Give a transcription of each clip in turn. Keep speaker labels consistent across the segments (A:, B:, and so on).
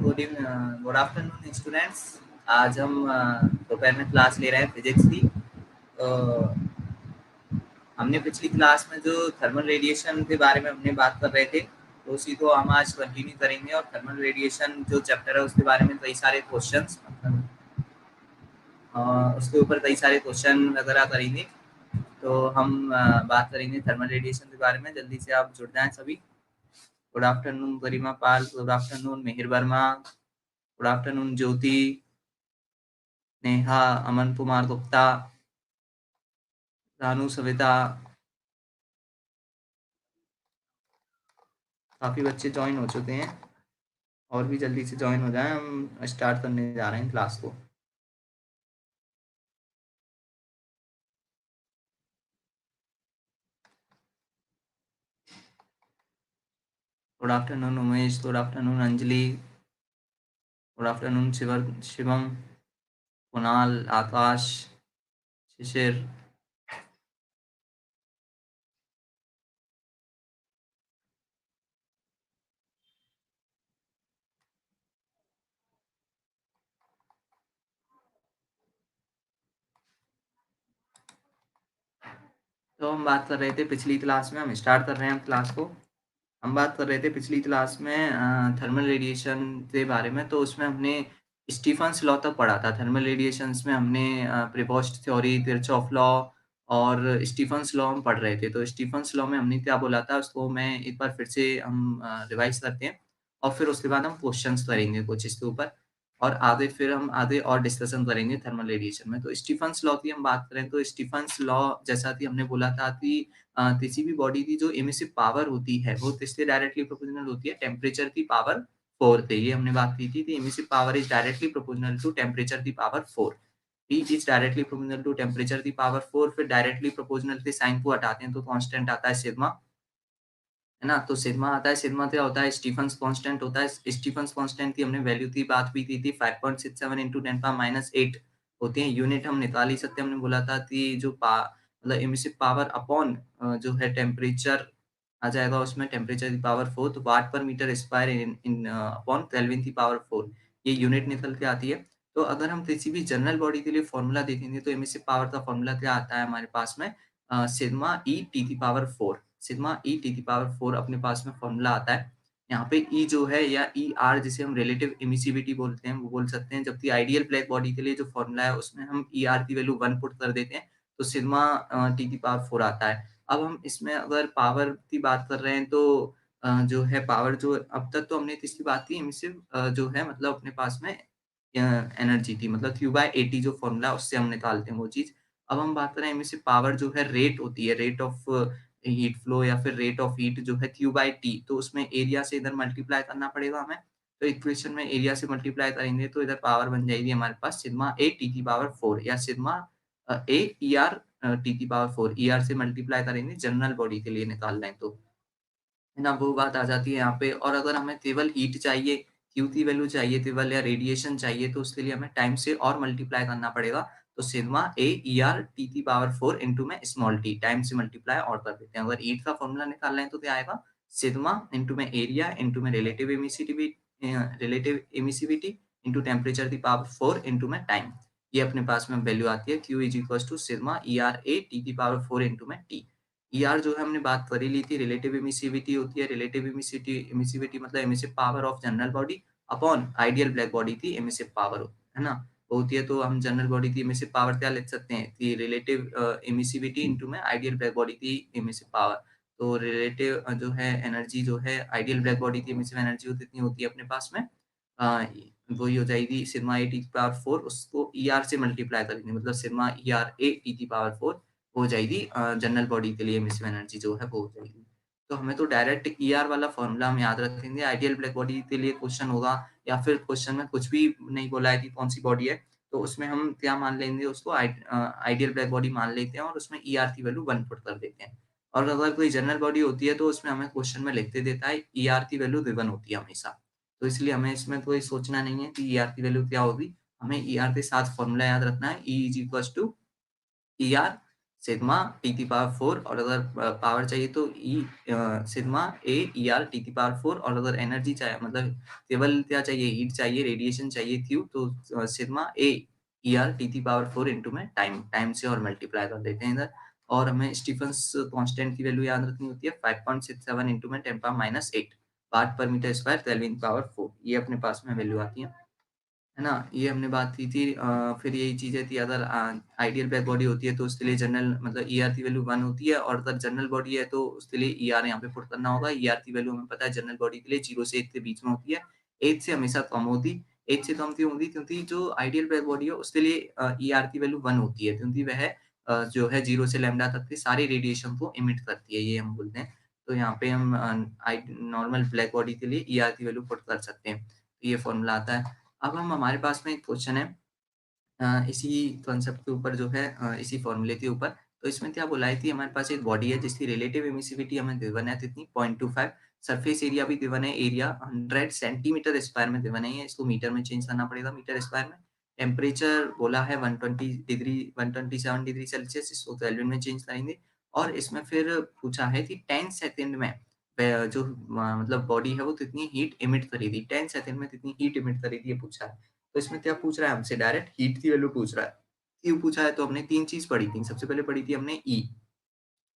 A: Good afternoon students. आज हम दोपहर में क्लास ले रहे हैं फिजिक्स की। हमने पिछली क्लास में जो थर्मल रेडिएशन के बारे में हमने बात कर रहे थे, तो उसी को हम आज कंटिन्यू करेंगे। और थर्मल रेडिएशन जो चैप्टर है उसके बारे में कई सारे क्वेश्चंस, उसके ऊपर कई सारे क्वेश्चन वगैरह करेंगे। तो हम बात करेंगे थर्मल रेडिएशन के बारे में। जल्दी से आप जुड़ जाएं सभी। Good afternoon Garima Pal, good afternoon Mihir Verma, good afternoon Jyoti, Neha, Aman Kumar Gupta, Ranu Savita. काफ़ी बच्चे ज्वाइन हो चुके हैं और भी जल्दी से ज्वाइन हो जाएं। हम स्टार्ट करने जा रहे हैं क्लास को। Good afternoon Umesh, good afternoon Anjali, good afternoon Shivam, Kunal, Akash, Shishir. तो हम बात कर रहे थे पिछली क्लास में, हम स्टार्ट कर रहे हैं क्लास को। हम बात कर रहे थे पिछली क्लास में थर्मल रेडिएशन के बारे में। तो उसमें हमने स्टीफन्स लॉ तक पढ़ा था। थर्मल रेडिएशंस में हमने प्रेपोस्ट थ्योरी, किरचॉफ लॉ और स्टीफन्स लॉ हम पढ़ रहे थे। तो स्टीफन्स लॉ में हमने क्या बोला था उसको मैं एक बार फिर से हम रिवाइज करते हैं और फिर उसके बाद हम क्वेश्चंस करेंगे कुछ इसके ऊपर, और आगे फिर हम आगे और डिस्कशन करेंगे थर्मल रेडिएशन में। तो स्टीफन्स लॉ की हम बात करें तो स्टीफन्स लॉ जैसा कि हमने बोला था कि किसी भी बॉडी की जो इमिसिव पावर होती है वो किससे डायरेक्टली प्रोपोर्शनल होती है? टेम्परेचर की पावर 4 से। ये हमने बात की थी कि emissive power is directly proportional to temperature की power 4। T is directly proportional to temperature की पावर 4। फिर डायरेक्टली प्रोपोर्शनल के साइन को हटाते हैं तो कांस्टेंट आता है सिग्मा, है ना? तो सिग्मा आता है। सिग्मा क्या होता है? स्टीफन्स कांस्टेंट होता है। स्टीफन्स कांस्टेंट की हमने वैल्यू की बात भी की थी, 5.67 into 10⁻⁸ होती है। यूनिट हम निकाल ही सकते हैं। हमने बोला था कि जो मतलब इमिसिव पावर अपॉन जो है टेम्परेचर आ जाएगा उसमें, टेम्परेचर की पावर 4, तो वाट पर meter square in in upon kelvin की पावर 4, ये यूनिट निकल के आती है। तो अगर हम किसी भी जनरल बॉडी के लिए फॉर्मूला देखेंगे तो इमिसिव पावर का फॉर्मूला क्या आता है हमारे पास में? सिग्मा ई टी की पावर 4। सिग्मा ई टी की पावर 4 अपने पास में फॉर्मूला आता है। यहाँ पे ई जो है या ई आर जिसे हम रिलेटिव एमिसिविटी बोलते हैं वो बोल सकते हैं। जबकि आइडियल ब्लैक बॉडी के लिए जो फॉर्मूला है उसमें हम ई आर की वैल्यू 1 पुट कर देते हैं तो सिग्मा टी की पावर 4 आता है। अब हम इसमें अगर पावर की बात कर रहे हैं तो जो है पावर जो अब तक तो हमने किसकी बात की? एमिसिव जो है मतलब अपने पास में एनर्जी थी, मतलब Q/AT जो फॉर्मूला उससे हम निकालते हैं वो चीज़। अब हम बात करें इनमें से पावर जो है रेट होती है, रेट ऑफ हीट फ्लो या फिर रेट ऑफ हीट जो है Q/T, तो उसमें एरिया से इधर मल्टीप्लाई करना पड़ेगा हमें। तो इक्वेशन में एरिया से मल्टीप्लाई करेंगे तो इधर पावर बन जाएगी हमारे पास सिग्मा ए टी की पावर 4 या sigma A E R T की पावर 4। ई आर से मल्टीप्लाई करेंगे जनरल बॉडी के लिए निकाल लें तो, है ना? वो बात आ जाती है यहाँ पे। और अगर हमें केवल हीट चाहिए, क्यू की वैल्यू चाहिए केवल, या रेडिएशन चाहिए, तो उसके लिए हमें टाइम से और मल्टीप्लाई करना पड़ेगा। तो sigma A E R T की पावर 4 इंटू में स्मॉल टी, टाइम से मल्टीप्लाई और कर देते हैं। अगर हीट का फॉर्मूला निकाल रहे हैं तो क्या आएगा? सिग्मा इंटू में एरिया इंटू में रिलेटिव एमिसिविटी इंटू टेम्परेचर की पावर 4 इंटू में टाइम। ये अपने पास में वैल्यू आती है। Q is equal to sigma E R A T की पावर 4 इंटू में टी। ईआर जो है हमने बात कर ही ली थी, रिलेटिव एमिसिविटी होती है। रिलेटिव एमिसिविटी मतलब emissive power of general body upon ideal black body की एमिसिव पावर, है ना? वो होती है। तो हम जनरल बॉडी की एमिसिव पावर क्या लिख सकते हैं कि रिलेटिव एमिसिविटी इनटू में आइडियल ब्लैक बॉडी की एमिसिव पावर। तो रिलेटिव जो है एनर्जी जो है आइडियल ब्लैक बॉडी की एमिसिव एनर्जी कितनी होती है अपने पास में? अ, वही हो जाएगी सिग्मा ए टी की पावर 4, उसको ईआर से मल्टीप्लाई करेंगे, मतलब सिग्मा ईआर ए टी की पावर 4 हो जाएगी जनरल बॉडी के लिए एमिसिव एनर्जी जो है वो हो जाएगी। तो हमें तो डायरेक्ट ईआर वाला फॉर्मूला हम याद रखेंगे। आइडियल ब्लैक बॉडी के लिए क्वेश्चन होगा या फिर क्वेश्चन में कुछ भी नहीं बोला है कि कौन सी बॉडी है, तो उसमें हम क्या मान लेंगे उसको? आइडियल ब्लैक बॉडी मान लेते हैं और उसमें ईआर की वैल्यू 1 पुट कर देते हैं। और अगर कोई जनरल बॉडी होती है तो उसमें हमें क्वेश्चन में लिखते देता है ईआर की वैल्यू गिवन होती है हमेशा। तो इसलिए हमें इसमें कोई सोचना नहीं है कि ईआर की वैल्यू क्या होगी। हमें ईआर के साथ फॉर्मूला याद रखना है। E is equal to E are sigma T की पावर 4 और अगर पावर चाहिए तो sigma A E R T की पावर 4 और अगर एनर्जी चाहिए मतलब केवल क्या चाहिए हीट चाहिए रेडिएशन चाहिए क्यू तो sigma A E R T की पावर 4 इंटू में टाइम टाइम से और मल्टीप्लाई कर देते हैं इधर और हमें स्टीफन्स कांस्टेंट की वैल्यू याद रखनी होती है 5.67 इंटू में 10 पावर माइनस 8 वाट पर मीटर स्क्वायर केल्विन पावर 4 ये अपने पास में वैल्यू आती है। है ना? ये हमने बात की थी फिर यही चीज़ें थी अगर आइडियल ब्लैक बॉडी होती है तो उसके लिए जनरल मतलब ईआर की वैल्यू 1 होती है और अगर जनरल बॉडी है तो उसके लिए ईआर यहाँ पे पुट करना होगा। ईआर की वैल्यू हमें पता है जनरल बॉडी के लिए 0 से 1 के बीच में होती है। 1 से हमेशा कम होती 1 से कम क्यों होती? क्योंकि जो आइडियल ब्लैक बॉडी है उसके लिए ईआर की वैल्यू 1 होती है क्योंकि वह जो है 0 से लैम्ब्डा तक के सारे रेडिएशन को इमिट करती है, ये हम बोलते हैं। तो यहाँ पे हम नॉर्मल ब्लैक बॉडी के लिए ईआर की वैल्यू पुट कर सकते हैं। तो ये फ़ॉर्मूला आता है। अब हम हमारे पास में एक क्वेश्चन है इसी कॉन्सेप्ट के ऊपर जो है इसी फॉर्मूले के ऊपर। तो इसमें क्या बोला है कि हमारे पास एक बॉडी है जिसकी रिलेटिव एमिसिविटी हमें गिवन है कितनी 0.25 सरफेस एरिया भी गिवन है एरिया 100 सेंटीमीटर स्क्वायर में गिवन है ये इसको मीटर में चेंज करना पड़ेगा मीटर स्क्वायर में। टेम्परेचर बोला है 120 डिग्री 127 डिग्री सेल्सियस इसको केल्विन में चेंज करेंगे और इसमें फिर पूछा है कि 10 सेकंड में जो मतलब बॉडी है वो कितनी हीट इमिट करेगी 10 सेकंड में कितनी हीट इमिट करेगी ये पूछा है। तो इसमें क्या पूछ रहा है हमसे डायरेक्ट हीट की वैल्यू पूछ रहा है। क्यों पूछा है तो हमने 3 चीज़ पढ़ी थी। सबसे पहले पढ़ी थी हमने ई,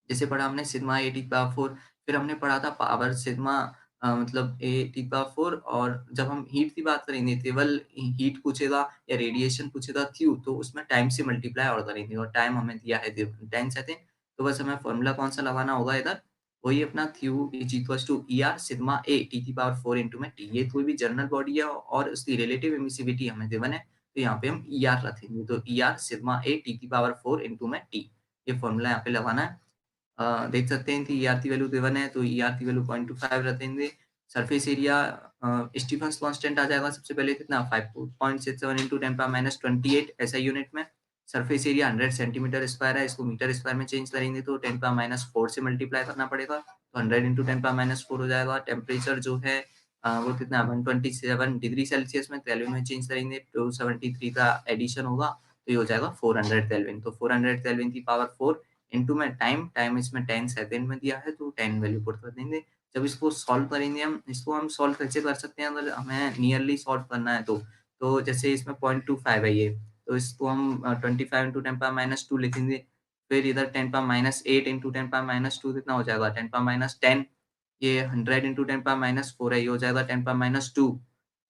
A: जैसे पढ़ा हमने सिग्मा ए टी की पावर 4 फिर हमने पढ़ा था पावर सिग्मा मतलब ए टी की पावर 4 और जब हम हीट की बात करेंगे केवल हीट पूछेगा या रेडिएशन पूछेगा क्यू तो उसमें टाइम से मल्टीप्लाई और करेंगे और टाइम हमें दिया है 10 सेकंड तो बस हमें फॉर्मूला कौन-सा लगाना होगा इधर वही अपना Q is equals to E are sigma A T की पावर 4 इंटू में टी ये कोई भी जनरल बॉडी है और उसकी रिलेटिव एमिसिविटी हमें गिवन है तो यहाँ पे हम ई आर रखेंगे तो E R sigma A T की पावर 4 इंटू में टी ये फॉर्मूला यहाँ पे लगाना है। देख सकते हैं कि ईआर की वैल्यू गिवन है तो ईआर की वैल्यू 0.25 रखेंगे। सरफेस एरिया स्टीफन्स कांस्टेंट आ जाएगा सबसे पहले कितना 5.67 into 10 power minus 28 SI unit में। सरफेस एरिया 100 सेंटीमीटर स्क्वायर है इसको मीटर स्क्वायर में चेंज करेंगे तो 10 पावर माइनस 4 से मल्टीप्लाई करना पड़ेगा तो 100 इंटू 10 पावर माइनस 4 हो जाएगा। टेम्परेचर जो है वो कितना 127 डिग्री सेल्सियस में केल्विन में चेंज करेंगे 273 का एडिशन होगा तो ये हो जाएगा 400 केल्विन तो 400 केल्विन की पावर 4 इनटू में टाइम इसमें 10 सेकंड में दिया है तो 10 वैल्यू पुट कर देंगे। जब इसको सॉल्व करेंगे हम इसको हम सॉल्व कैसे कर सकते हैं अगर हमें नियरली सॉल्व करना है तो जैसे इसमें 0.25 है ये, तो इसको हम 25 इंटू 10 पावर माइनस 2 लिखेंगे। फिर इधर 10 power minus 8 into 10 power minus 2 कितना हो जाएगा 10 पावर माइनस 10 ये 100 इंटू 10 पावर माइनस 4 है ये हो जाएगा 10 पावर माइनस 2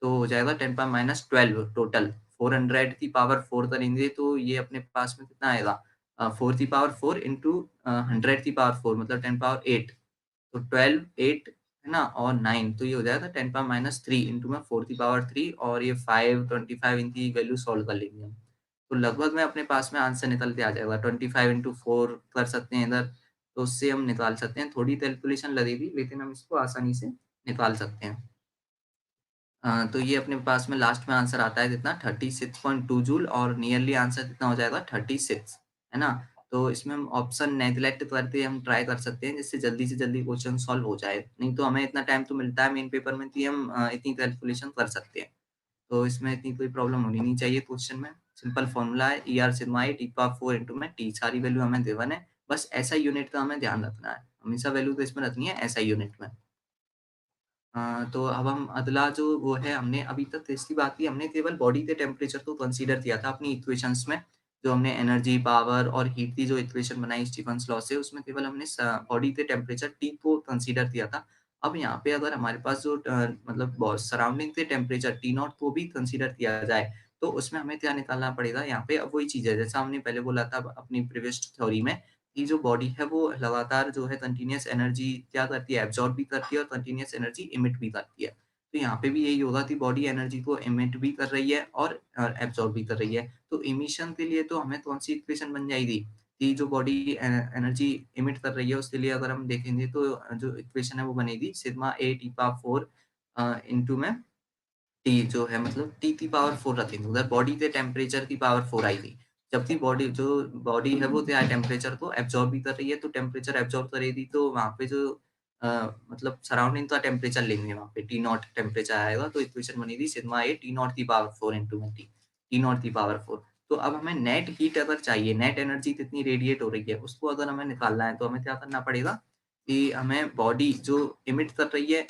A: तो हो जाएगा 10 पावर माइनस 12 टोटल 400 की पावर 4 करेंगे तो ये अपने पास में कितना आएगा 4 की पावर 4 इंटू 100 की पावर 4 मतलब 10 पावर 8 तो 12 8 है ना और 9 तो ये हो जाएगा 10 पावर माइनस 3 इंटू में 4 की पावर 3 और ये 5 25 इनकी वैल्यू सॉल्व कर लेंगे हम। तो लगभग में अपने पास में आंसर निकल के आ जाएगा 25 इंटू 4 कर सकते हैं इधर तो उससे हम निकाल सकते हैं। थोड़ी कैलकुलेशन लगेगी लेकिन हम इसको आसानी से निकाल सकते हैं। तो ये अपने पास में लास्ट में आंसर आता है कितना 36.2 जूल और नियरली आंसर कितना हो जाएगा 36 है ना? तो इसमें हम ऑप्शन नेग्लेक्ट करके हम ट्राई कर सकते हैं जिससे जल्दी से जल्दी क्वेश्चन सॉल्व हो जाए। नहीं तो हमें इतना टाइम तो मिलता है मेन पेपर में कि हम इतनी कैलकुलेशन कर सकते हैं। तो इसमें इतनी कोई प्रॉब्लम होनी नहीं चाहिए क्वेश्चन में। सिंपल फॉर्मूला है e r sigma A T power 4 into में टी सारी वैल्यू हमें गिवन है। बस एसआई यूनिट का हमें ध्यान रखना है। हमेशा वैल्यू तो इसमें रखनी है एसआई यूनिट में। तो अब हम अगला जो वो है हमने अभी तक इसकी बात की हमने केवल बॉडी के टेम्परेचर को कंसीडर किया था अपनी इक्वेशंस में। जो हमने एनर्जी, पावर और हीट की जो इक्वेशन बनाई स्टीफन्स लॉ से उसमें केवल हमने बॉडी के टेम्परेचर टी को कंसीडर किया था। अब यहाँ पे अगर हमारे पास जो मतलब सराउंडिंग के टेम्परेचर टी नॉट को भी कंसीडर किया जाए, तो उसमें हमें क्या निकालना पड़ेगा यहाँ पे अब वही चीज़ है जैसा हमने पहले बोला था अपनी प्रीवियस थ्योरी में कि जो बॉडी है वो लगातार जो है कंटीन्यूअस एनर्जी क्या करती है एब्ज़ॉर्ब भी करती है और कंटीन्यूअस एनर्जी इमिट भी करती है। तो यहाँ पे भी यही होगा कि बॉडी एनर्जी को इमिट भी कर रही है और एब्ज़ॉर्ब भी कर रही है। तो इमिशन के लिए तो हमें कौन-सी इक्वेशन बन जाएगी कि जो बॉडी एनर्जी इमिट कर रही है उसके लिए अगर हम देखेंगे तो जो इक्वेशन है वो बनेगी sigma A T power 4 into में टी जो है मतलब टी की पावर 4 रखेंगे उधर बॉडी के टेम्परेचर की पावर 4 आएगी। जबकि बॉडी है वो क्या है टेम्परेचर को एब्ज़ॉर्ब भी कर रही है तो टेम्परेचर एब्ज़ॉर्ब करेगी तो वहाँ पे जो अ, मतलब सराउंडिंग का टेम्परेचर लेंगे वहाँ पे टी नॉट टेम्परेचर आएगा तो इक्वेशन बनेगी सिग्मा ए टी नॉट की पावर 4 इंटू में टी, टी नॉट की पावर 4। तो अब हमें नेट हीट अगर चाहिए, नेट एनर्जी कितनी रेडिएट हो रही है, उसको अगर हमें निकालना है, तो हमें क्या करना पड़ेगा कि हमें बॉडी जो इमिट कर रही है,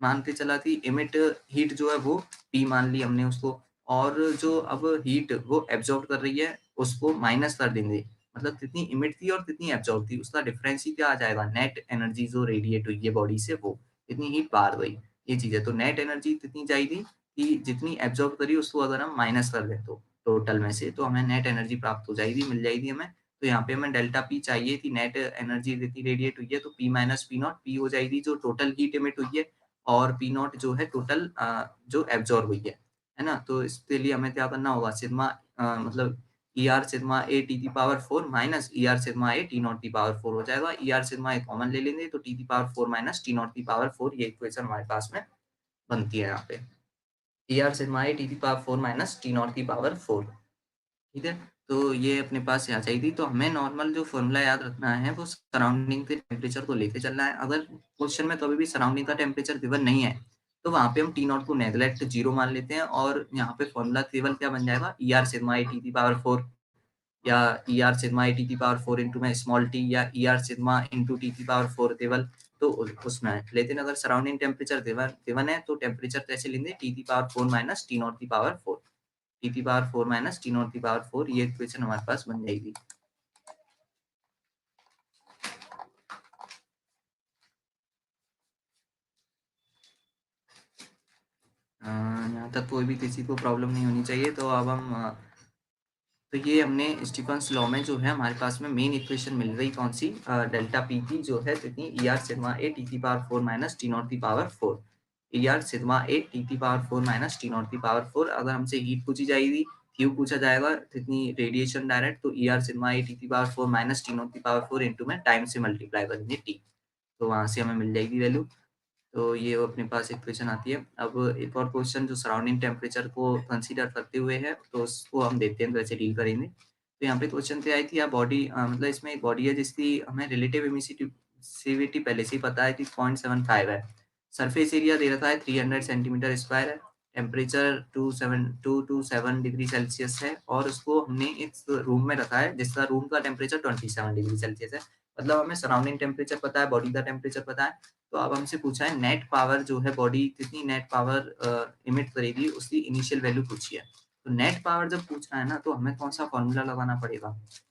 A: मान के चला कि इमिट हीट जो है वो P मान ली हमने उसको, और जो अब हीट वो एब्ज़ॉर्ब कर रही है, उसको माइनस कर देंगे। मतलब कितनी इमिट थी और कितनी एब्ज़ॉर्ब थी, उसका डिफरेंस ही क्या आ जाएगा, नेट एनर्जी जो रेडिएट हुई है बॉडी से वो, कितनी हीट बाहर गई, ये चीज़ है। तो नेट एनर्जी कितनी चाहिए कि जितनी एब्ज़ॉर्ब करी उसको अगर हम माइनस कर दें तो टोटल में से, तो हमें नेट एनर्जी प्राप्त हो जाएगी, मिल जाएगी हमें। तो यहाँ पे हमें डेल्टा P चाहिए थी, नेट एनर्जी जितनी रेडिएट हुई है, तो P minus P not, P हो जाएगी जो टोटल हीट इमिट हुई है, और पी नॉट जो है टोटल जो एब्ज़ॉर्ब हुई है ना? तो इसके लिए हमें क्या करना होगा, सिग्मा मतलब ईआर सिग्मा ए टी की power 4 minus ER sigma A T not की पावर 4 हो जाएगा। ईआर सिग्मा ए कॉमन ले लेंगे तो टी की पावर 4 माइनस टी नॉट की पावर 4, ये इक्वेशन हमारे पास में बनती है यहाँ पे। ईआर सिग्मा ए टी की पावर 4 माइनस टी नॉट की पावर 4, ठीक है? तो ये अपने पास यहाँ चाहिए थी, तो हमें नॉर्मल जो फ़ॉर्मूला याद रखना है वो सराउंडिंग के टेम्परेचर को लेके चलना है। अगर क्वेश्चन में कभी भी सराउंडिंग का टेम्परेचर गिवन नहीं है, तो वहाँ पे हम टी नॉट को नेग्लेक्ट 0 मान लेते हैं, और यहाँ पे फ़ॉर्मूला केवल क्या बन जाएगा, ईआर सिग्मा ए टी की पावर 4 या ईआर सिग्मा ए टी की पावर 4 इंटू में स्मॉल टी, या ईआर सिग्मा इंटू टी की पावर 4 केवल, तो उसमें है। लेकिन अगर सराउंडिंग टेम्परेचर गिवन गिवन है तो टेम्परेचर कैसे लेंगे, टी की पावर 4 माइनस टी नॉट की पावर 4, टी की पावर 4 माइनस टी नॉट की पावर 4, ये इक्वेशन हमारे पास बन जाएगी। यहाँ तक कोई भी किसी को प्रॉब्लम नहीं होनी चाहिए। तो अब हम तो ये हमने स्टीफन्स लॉ में जो है हमारे पास में मेन इक्वेशन मिल रही कौन सी, डेल्टा पी की जो है कितनी, E R sigma A T की पावर 4 माइनस टी नॉट की power 4, e are sigma A T की पावर 4 माइनस टी नॉट की पावर 4। अगर हमसे हीट पूछी जाएगी, क्यू पूछा जाएगा कितनी रेडिएशन डायरेक्ट, तो E R sigma A T की पावर 4 माइनस टी नॉट की पावर 4 इंटू में टाइम से मल्टीप्लाई करेंगे टी, तो वहाँ से हमें मिल जाएगी वैल्यू। तो ये अपने पास इक्वेशन आती है। अब एक और क्वेश्चन जो सराउंडिंग टेम्परेचर को कंसीडर करते हुए है, तो उसको हम देखते हैं कैसे डील करेंगे। तो यहाँ पे क्वेश्चन क्या आई थी, या बॉडी मतलब इसमें एक बॉडी है जिसकी हमें रिलेटिव एमिसिविटी पहले से ही पता है कि 0.75 है। सरफेस एरिया दे रखा है 300 सेंटीमीटर स्क्वायर है। टेम्परेचर 2 टू 7 डिग्री सेल्सियस है, और उसको हमने इस रूम में रखा है जिसका रूम का टेम्परेचर 27 डिग्री सेल्सियस है। मतलब हमें सराउंडिंग टेम्परेचर पता है, बॉडी का टेम्परेचर पता है। तो अब हमसे पूछा है नेट पावर जो है बॉडी कितनी नेट पावर इमिट करेगी, उसकी इनिशियल वैल्यू पूछी है। तो नेट पावर जब पूछ रहा है ना, तो हमें कौन सा फॉर्मूला लगाना पड़ेगा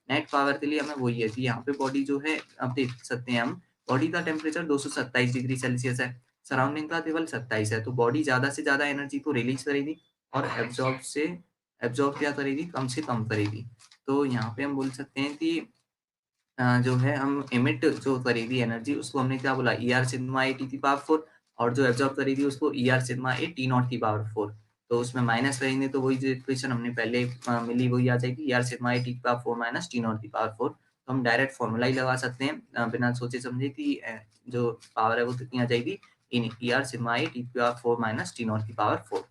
A: नेट पावर के लिए, हमें वही है कि यहाँ पे बॉडी जो है, अब देख सकते हैं हम, बॉडी का टेम्परेचर 227 डिग्री सेल्सियस है, सराउंडिंग का केवल 27 है, तो बॉडी ज्यादा से ज्यादा एनर्जी को रिलीज करेगी, और एब्जॉर्ब क्या करेगी, कम से कम करेगी। तो यहाँ पे हम बोल सकते हैं कि जो है हम इमिट जो करी थी एनर्जी, उसको हमने क्या बोला, E R sigma A T की पावर 4, और जो एब्जॉर्ब करी थी उसको E R sigma A T not की पावर 4। तो उसमें माइनस करेंगे तो वही जो इक्वेशन हमने पहले मिली वही आ जाएगी, E R sigma A T की पावर 4 माइनस टी नॉट की पावर 4। तो हम डायरेक्ट फॉर्मूला ही लगा सकते हैं बिना सोचे समझे कि जो पावर है वो कितनी आ जाएगी, इन e are sigma A T की पावर 4 माइनस टी नॉट की पावर 4।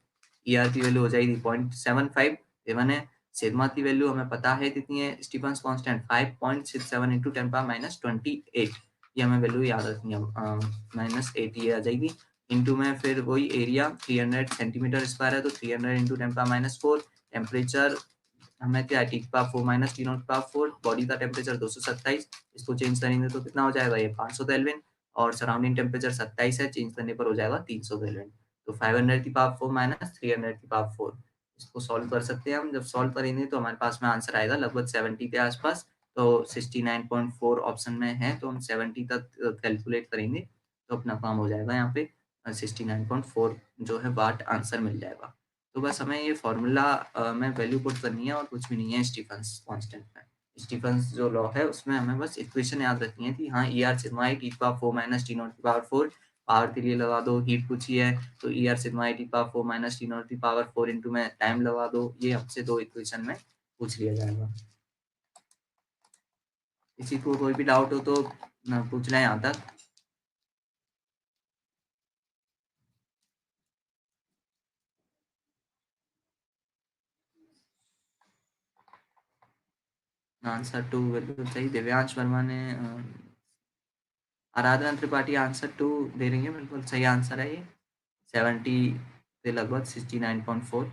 A: ई आर की वैल्यू हो जाएगी 0.75, गिवन है। सिग्मा की वैल्यू हमें पता है कितनी है, Stefan's constant 5.67 into 10 power minus 28, ये हमें वैल्यू याद रखनी है, माइनस 80 ये आ जाएगी। इंटू में फिर वही एरिया 300 सेंटीमीटर स्क्वायर है, तो 300 इंटू 10 पावर माइनस 4। टेम्परेचर हमें क्या है, टी की पावर 4 माइनस टी नॉट की पावर 4, बॉडी का टेम्परेचर 227, इसको चेंज करेंगे तो कितना हो जाएगा, ये 500 केल्विन, और सराउंडिंग टेम्परेचर 27 है, चेंज करने पर हो जाएगा 300 केल्विन। तो 500 की पावर 4 माइनस 300 की पावर 4, इसको सॉल्व कर सकते हैं हम। जब सॉल्व करेंगे तो हमारे पास में आंसर आएगा लगभग 70 के आसपास। तो 69.4 ऑप्शन में है, तो हम 70 तक कैलकुलेट करेंगे तो अपना काम हो जाएगा यहाँ पे। 69.4 जो है वाट आंसर मिल जाएगा। तो बस हमें ये फॉर्मूला में वैल्यू पुट करनी है और कुछ भी नहीं है स्टीफन्स कांस्टेंट में। स्टीफन्स जो लॉ है उसमें हमें बस इक्वेशन याद रखनी है कि हाँ E R sigma E T power 4 minus T not की पावर 4, पावर के लिए लगा दो, हीट पूछी है तो E R sigma E T power 4 minus T not की पावर 4 इंटू में टाइम लगा दो, ये हमसे दो इक्वेशन में पूछ लिया जाएगा। किसी को कोई भी डाउट हो तो पूछ लें यहाँ तक। आंसर टू बिल्कुल सही, दिव्यांश वर्मा ने आराधना त्रिपाठी आंसर टू दे रही है, बिल्कुल सही आंसर है ये। 70 से लगभग 69.4।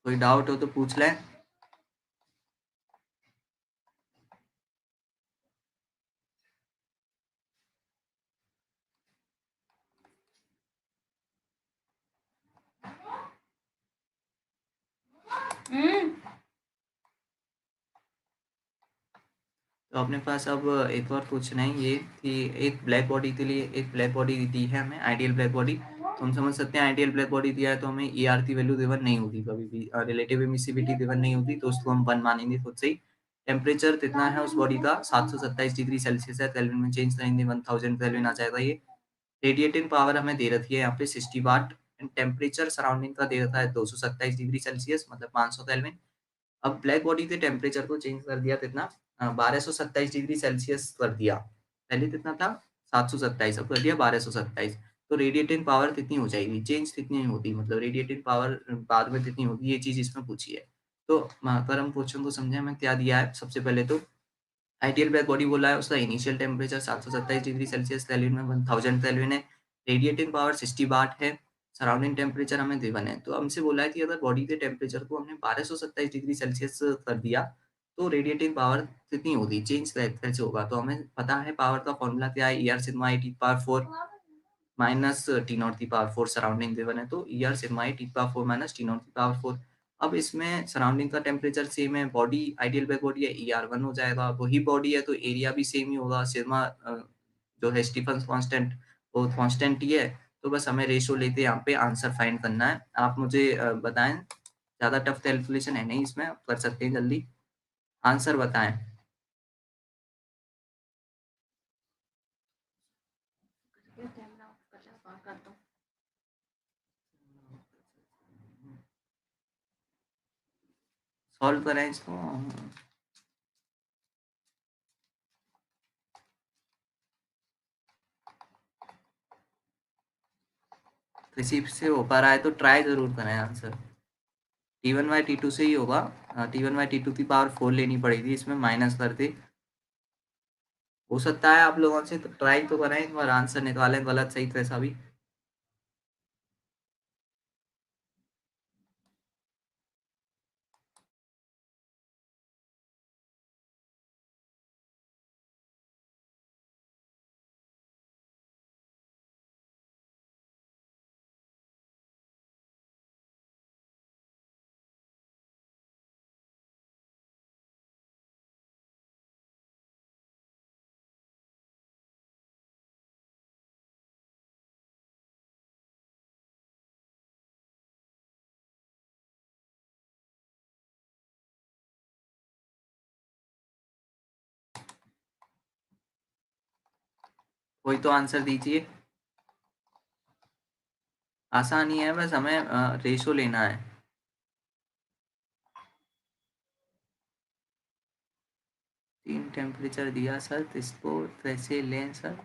A: कोई डाउट हो तो पूछ लें। तो अपने पास अब एक और क्वेश्चन है ये कि एक ब्लैक बॉडी के लिए एक ब्लैक बॉडी दी है हमें, आइडियल ब्लैक बॉडी। तो हम समझ सकते हैं आइडियल ब्लैक बॉडी दिया है तो हमें ER की वैल्यू गिवन नहीं होती, कभी भी रिलेटिव एमिसिविटी गिवन नहीं होती, तो उसको हम 1 मानेंगे खुद से ही। टेम्परेचर कितना है उस बॉडी का, 727 डिग्री सेल्सियस है, केल्विन में चेंज करेंगे 1000 केल्विन आ जाएगा ये। रेडिएटिंग पावर हमें दे रखी है यहाँ पे 60 वाट, एंड टेम्परेचर सराउंडिंग का दे रखा है 227 डिग्री सेल्सियस मतलब 500 केल्विन। अब ब्लैक बॉडी के टेम्परेचर को चेंज कर दिया कितना, 1227 डिग्री सेल्सियस कर दिया। पहले कितना था, 727, अब कर दिया 1227। तो रेडिएटिंग पावर कितनी हो जाएगी, चेंज कितनी होती, मतलब रेडिएटिंग पावर बाद में कितनी होगी, ये चीज इसमें पूछी है। तो अगर हम क्वेश्चन को समझे हमें क्या दिया है, सबसे पहले तो आइडियल ब्लैक बॉडी बोला है, उसका initial temperature 727 degree Celsius, kelvin में 1000 केल्विन है, रेडिएटिंग पावर 60 वाट है, सराउंडिंग टेम्परेचर हमें गिवन है। तो हमसे बोला है कि अगर बॉडी के टेम्परेचर को हमने 1227 डिग्री सेल्सियस कर दिया तो रेडिएटिंग पावर कितनी होगी, चेंज कैसे होगा। तो हमें पता है पावर का फॉर्मूला क्या है, ER sigma I T power 4 minus T not की पावर 4 सराउंडिंग गिवन है, तो ER sigma I T power 4 minus T not की पावर 4। अब इसमें सराउंडिंग का टेम्परेचर सेम है, बॉडी आइडियल बैक बॉडी है, ER1 हो जाएगा, वही बॉडी है तो एरिया भी सेम ही होगा, सिग्मा जो है स्टीफन कांस्टेंट वो कांस्टेंट ही है। तो बस हमें रेशो लेके यहाँ पे आंसर फाइंड करना है। आप मुझे बताएं, ज़्यादा टफ कैलकुलेशन है नहीं इसमें, आप कर सकते हैं जल्दी, आंसर बताएं। सॉल्व करें इसको, किसी से हो पा रहा है तो ट्राई जरूर करें आंसर। T1/T2 से ही होगा, T1/T2 की पावर 4 लेनी पड़ेगी इसमें माइनस करके। हो सकता है आप लोगों से, तो ट्राई तो करें एक बार, आंसर निकालें गलत सही कैसा भी। कोई तो आंसर दीजिए, आसान ही है, बस हमें रेशो लेना है। तीन टेम्परेचर दिया सर, तो इसको कैसे लें सर।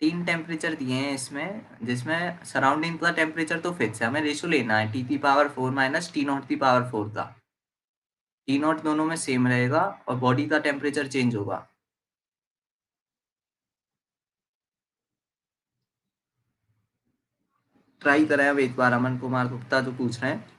A: तीन टेम्परेचर दिए हैं इसमें, जिसमें सराउंडिंग का टेम्परेचर तो फिक्स है, हमें रेशो लेना है T की पावर 4 माइनस T नॉट की पावर 4 का। T नॉट दोनों में सेम रहेगा और बॉडी का टेम्परेचर चेंज होगा। ट्राई करें अब एक बार, अमन कुमार गुप्ता जो पूछ रहे हैं।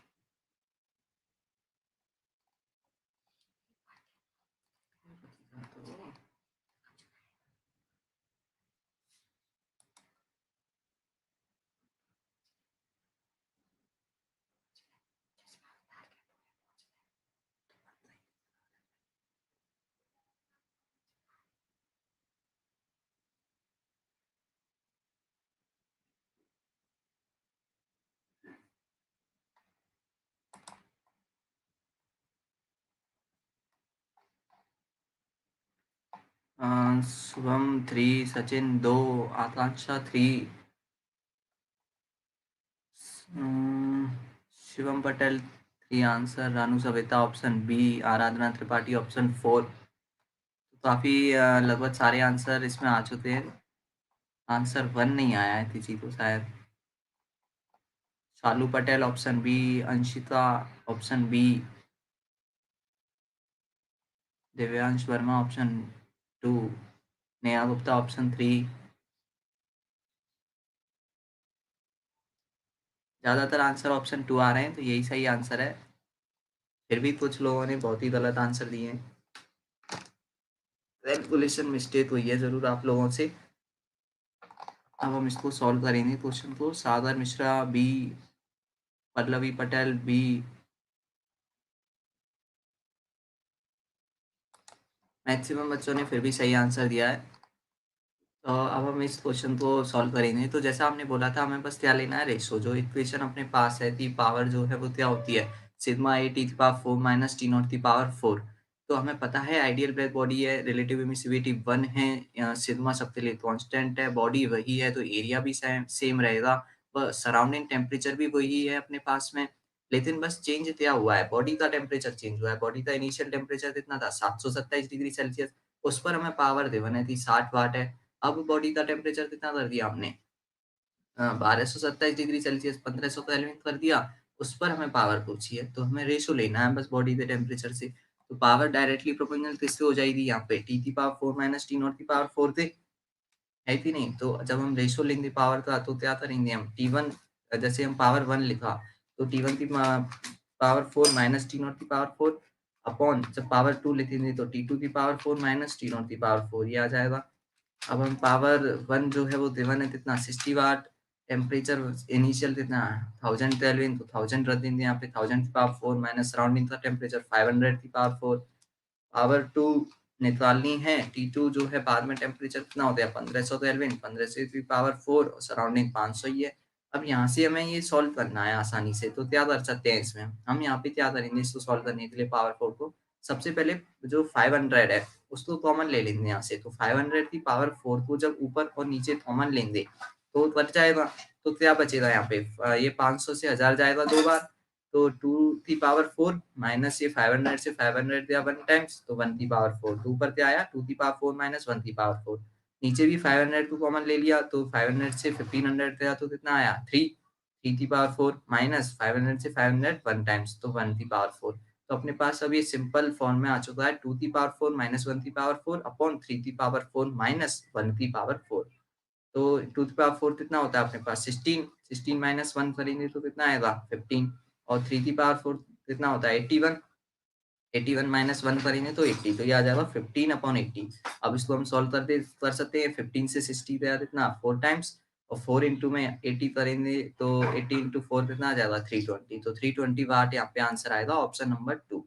A: Shubham 3, Sachin 2, Akanksha 3, Shivam Patel 3 answer, Ranu Saveta option B, Aradhana Tripathi option 4। तो काफी लगभग सारे आंसर इसमें आ चुके हैं। आंसर 1 नहीं आया है किसी को शायद। Shalu Patel option B, Anshita option B, Divyansh Verma option 2, Neha Gupta option 3, ज़्यादातर आंसर ऑप्शन 2 आ रहे हैं, तो यही सही आंसर है। फिर भी कुछ लोगों ने बहुत ही गलत आंसर दिए हैं। कैलकुलेशन मिस्टेक हुई है ज़रूर आप लोगों से। अब हम इसको सॉल्व करेंगे क्वेश्चन को। Sagar Mishra B, Pallavi Patel B, maximum बच्चों ने फिर भी सही आंसर दिया है। तो अब हम इस क्वेश्चन को सॉल्व करेंगे। तो जैसा आपने बोला था, हमें बस क्या लेना है, रेशो। जो इक्वेशन अपने पास है, दी पावर जो है वो क्या होती है, sigma A T power 4 minus T not the power 4। तो हमें पता है आइडियल ब्लैक बॉडी है, रिलेटिव एमिसिविटी 1 है, सिग्मा सबके लिए कांस्टेंट है, बॉडी वही है तो एरिया भी सेम रहेगा, सराउंडिंग टेम्परेचर भी वही है अपने पास में। लेकिन बस चेंज क्या हुआ है, बॉडी का टेम्परेचर चेंज हुआ है। बॉडी का इनिशियल टेम्परेचर कितना था, 727 डिग्री सेल्सियस। उस पर हमें पावर देवन थी 60 वाट है। अब बॉडी का टेम्परेचर कितना कर दिया हमने, 1227 डिग्री सेल्सियस, 1500 केल्विन कर दिया। उस पर हमें पावर पूछी है, तो हमें रेशो लेना है बस बॉडी के टेम्परेचर से। तो पावर डायरेक्टली प्रोपोर्शनल किससे हो जाएगी, यहाँ पे टी की पावर 4 माइनस टी नॉट की पावर 4 से, है कि नहीं। तो जब हम रेशो लेंगे पावर का, तो क्या करेंगे हम, T1, जैसे हम पावर 1 लिखा, तो T1 की पावर 4 माइनस टी नॉट की पावर 4 अपॉन, जब पावर 2 लिखेंगे तो T2 की पावर 4 माइनस टी नॉट की पावर 4, ये आ जाएगा। अब हम पावर 1 जो है वो गिवन है कितना, 60 वाट। टेम्परेचर इनिशियल कितना, 1000 केल्विन, तो 1000 रख देंगे यहाँ पे, 1000 की पावर 4 माइनस सराउंडिंग का टेम्परेचर 500 की पावर 4। पावर 2 निकालनी है, T2 जो है बाद में टेम्परेचर कितना होता है, 1500 केल्विन, 1500 की पावर 4 और सराउंडिंग 500 ही है। अब यहाँ से हमें ये सॉल्व करना है आसानी से, तो क्या कर सकते हैं इसमें हम, यहाँ पे क्या करेंगे इसको सॉल्व करने के लिए, पावर 4 को सबसे पहले जो 500 है उसको कॉमन ले लेंगे यहाँ से। तो 500 की पावर 4 को जब ऊपर और नीचे कॉमन लेंगे तो बच जाएगा। तो क्या बचेगा यहाँ पे, ये 500 से 1000 जाएगा 2 बार, तो 2 की पावर 4 माइनस ये 500 से 500 दिया 1 टाइम्स, तो 1 की पावर 4। तो ऊपर क्या आया, 2 की पावर 4 माइनस 1 की पावर 4। नीचे भी 500 को कॉमन ले लिया, तो 500 से 1500 दिया तो कितना आया, 3। 3 की पावर 4 माइनस 500 से 500 1 टाइम्स, तो 1 की पावर 4। तो अपने पास अब ये सिंपल फॉर्म में आ चुका है, 2 की पावर 4 माइनस 1 की पावर 4 अपॉन 3 की पावर 4 माइनस 1 की पावर 4। तो 2 की पावर 4 कितना होता है अपने पास, 16। 16 माइनस 1 करेंगे तो कितना आएगा, 15। और 3 की पावर 4 कितना होता है, 81। 81 माइनस 1 करेंगे तो 80, तो ये आ जाएगा 15 अपॉन 80। अब इसको हम सॉल्व कर सकते हैं, 15 से 60 गया कितना, 4 टाइम्स, और 4 इंटू में 80 करेंगे तो 80 इंटू 4 कितना आ जाएगा, 320। तो 320 वाट यहाँ पे आंसर आएगा, ऑप्शन नंबर 2।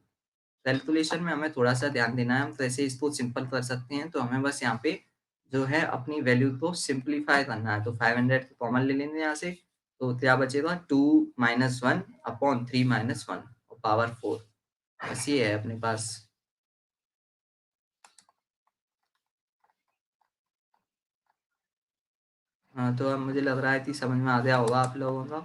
A: कैलकुलेशन में हमें थोड़ा-सा ध्यान देना है, हम कैसे इसको सिंपल कर सकते हैं, तो हमें बस यहाँ पे जो है अपनी वैल्यू को सिंप्लीफाई करना है। तो 500 को कॉमन ले लेंगे यहाँ से, तो क्या बचेगा, 2 माइनस 1 अपॉन 3 माइनस 1 और पावर 4, बस ये है अपने पास। हाँ, तो अब मुझे लग रहा है कि समझ में आ गया होगा आप लोगों का।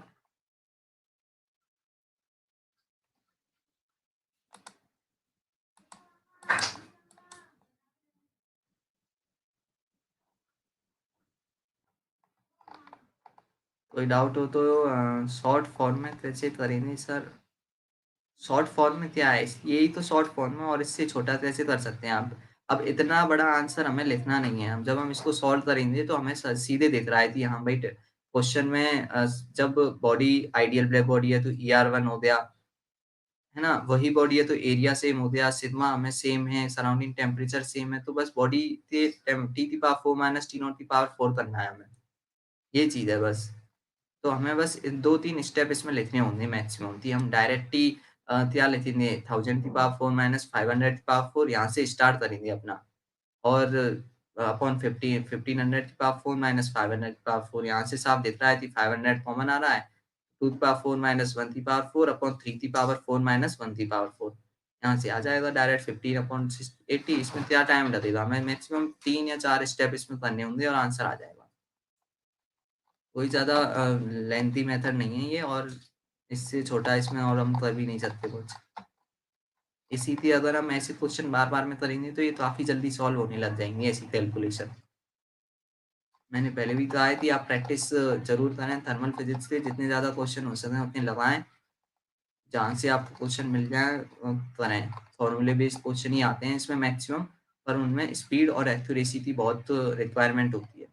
A: कोई डाउट हो तो शॉर्ट फॉर्म में कैसे करेंगे सर, शॉर्ट फॉर्म में क्या है, यही तो शॉर्ट फॉर्म में, और इससे छोटा कैसे कर सकते हैं आप। अब इतना बड़ा आंसर हमें लिखना नहीं है, हम जब हम इसको सॉल्व करेंगे तो हमें सीधे दिख रहा है कि हाँ भाई, क्वेश्चन में जब बॉडी आइडियल ब्लैक बॉडी है तो ER1 हो गया, है ना, वही बॉडी है तो एरिया सेम हो गया, सिग्मा हमें सेम है, सराउंडिंग टेम्परेचर सेम है, तो बस बॉडी के टी की पावर 4 माइनस टी नॉट की पावर 4 करना है हमें, ये चीज़ है बस। तो हमें बस 2-3 स्टेप इसमें लिखने होंगे मैक्सिमम, कि हम डायरेक्टली क्या लिखेंगे, 1000 की पावर 4 माइनस 500 की पावर 4 यहाँ से स्टार्ट करेंगे अपना, और अपॉन 1500 की पावर 4 माइनस 500 की पावर 4, यहाँ से साफ दिख रहा है कि 500 कॉमन आ रहा है, 2 की पावर 4 माइनस 1 की पावर 4 अपॉन 3 की पावर 4 माइनस 1 की पावर 4, यहाँ से आ जाएगा डायरेक्ट 15 अपॉन 80। इसमें क्या टाइम लगेगा, हमें मैक्सिमम 3 या 4 स्टेप इसमें करने होंगे और आंसर आ जाएगा। कोई ज़्यादा लेंथी मेथड नहीं है ये, और इससे छोटा इसमें और हम कर भी नहीं सकते कुछ। इसी के अगर हम ऐसे क्वेश्चन बार-बार में करेंगे तो ये काफ़ी जल्दी सॉल्व होने लग जाएँगे ऐसी कैलकुलेशन। मैंने पहले भी कहा है कि आप प्रैक्टिस ज़रूर करें थर्मल फिजिक्स के, जितने ज़्यादा क्वेश्चन हो सकें उतने लगाएँ। जहाँ से आपको क्वेश्चन मिल जाए करें। फॉर्मूले बेस्ड क्वेश्चन ही आते हैं इसमें मैक्सिमम, पर उनमें स्पीड और एक्यूरेसी की बहुत रिक्वायरमेंट होती है।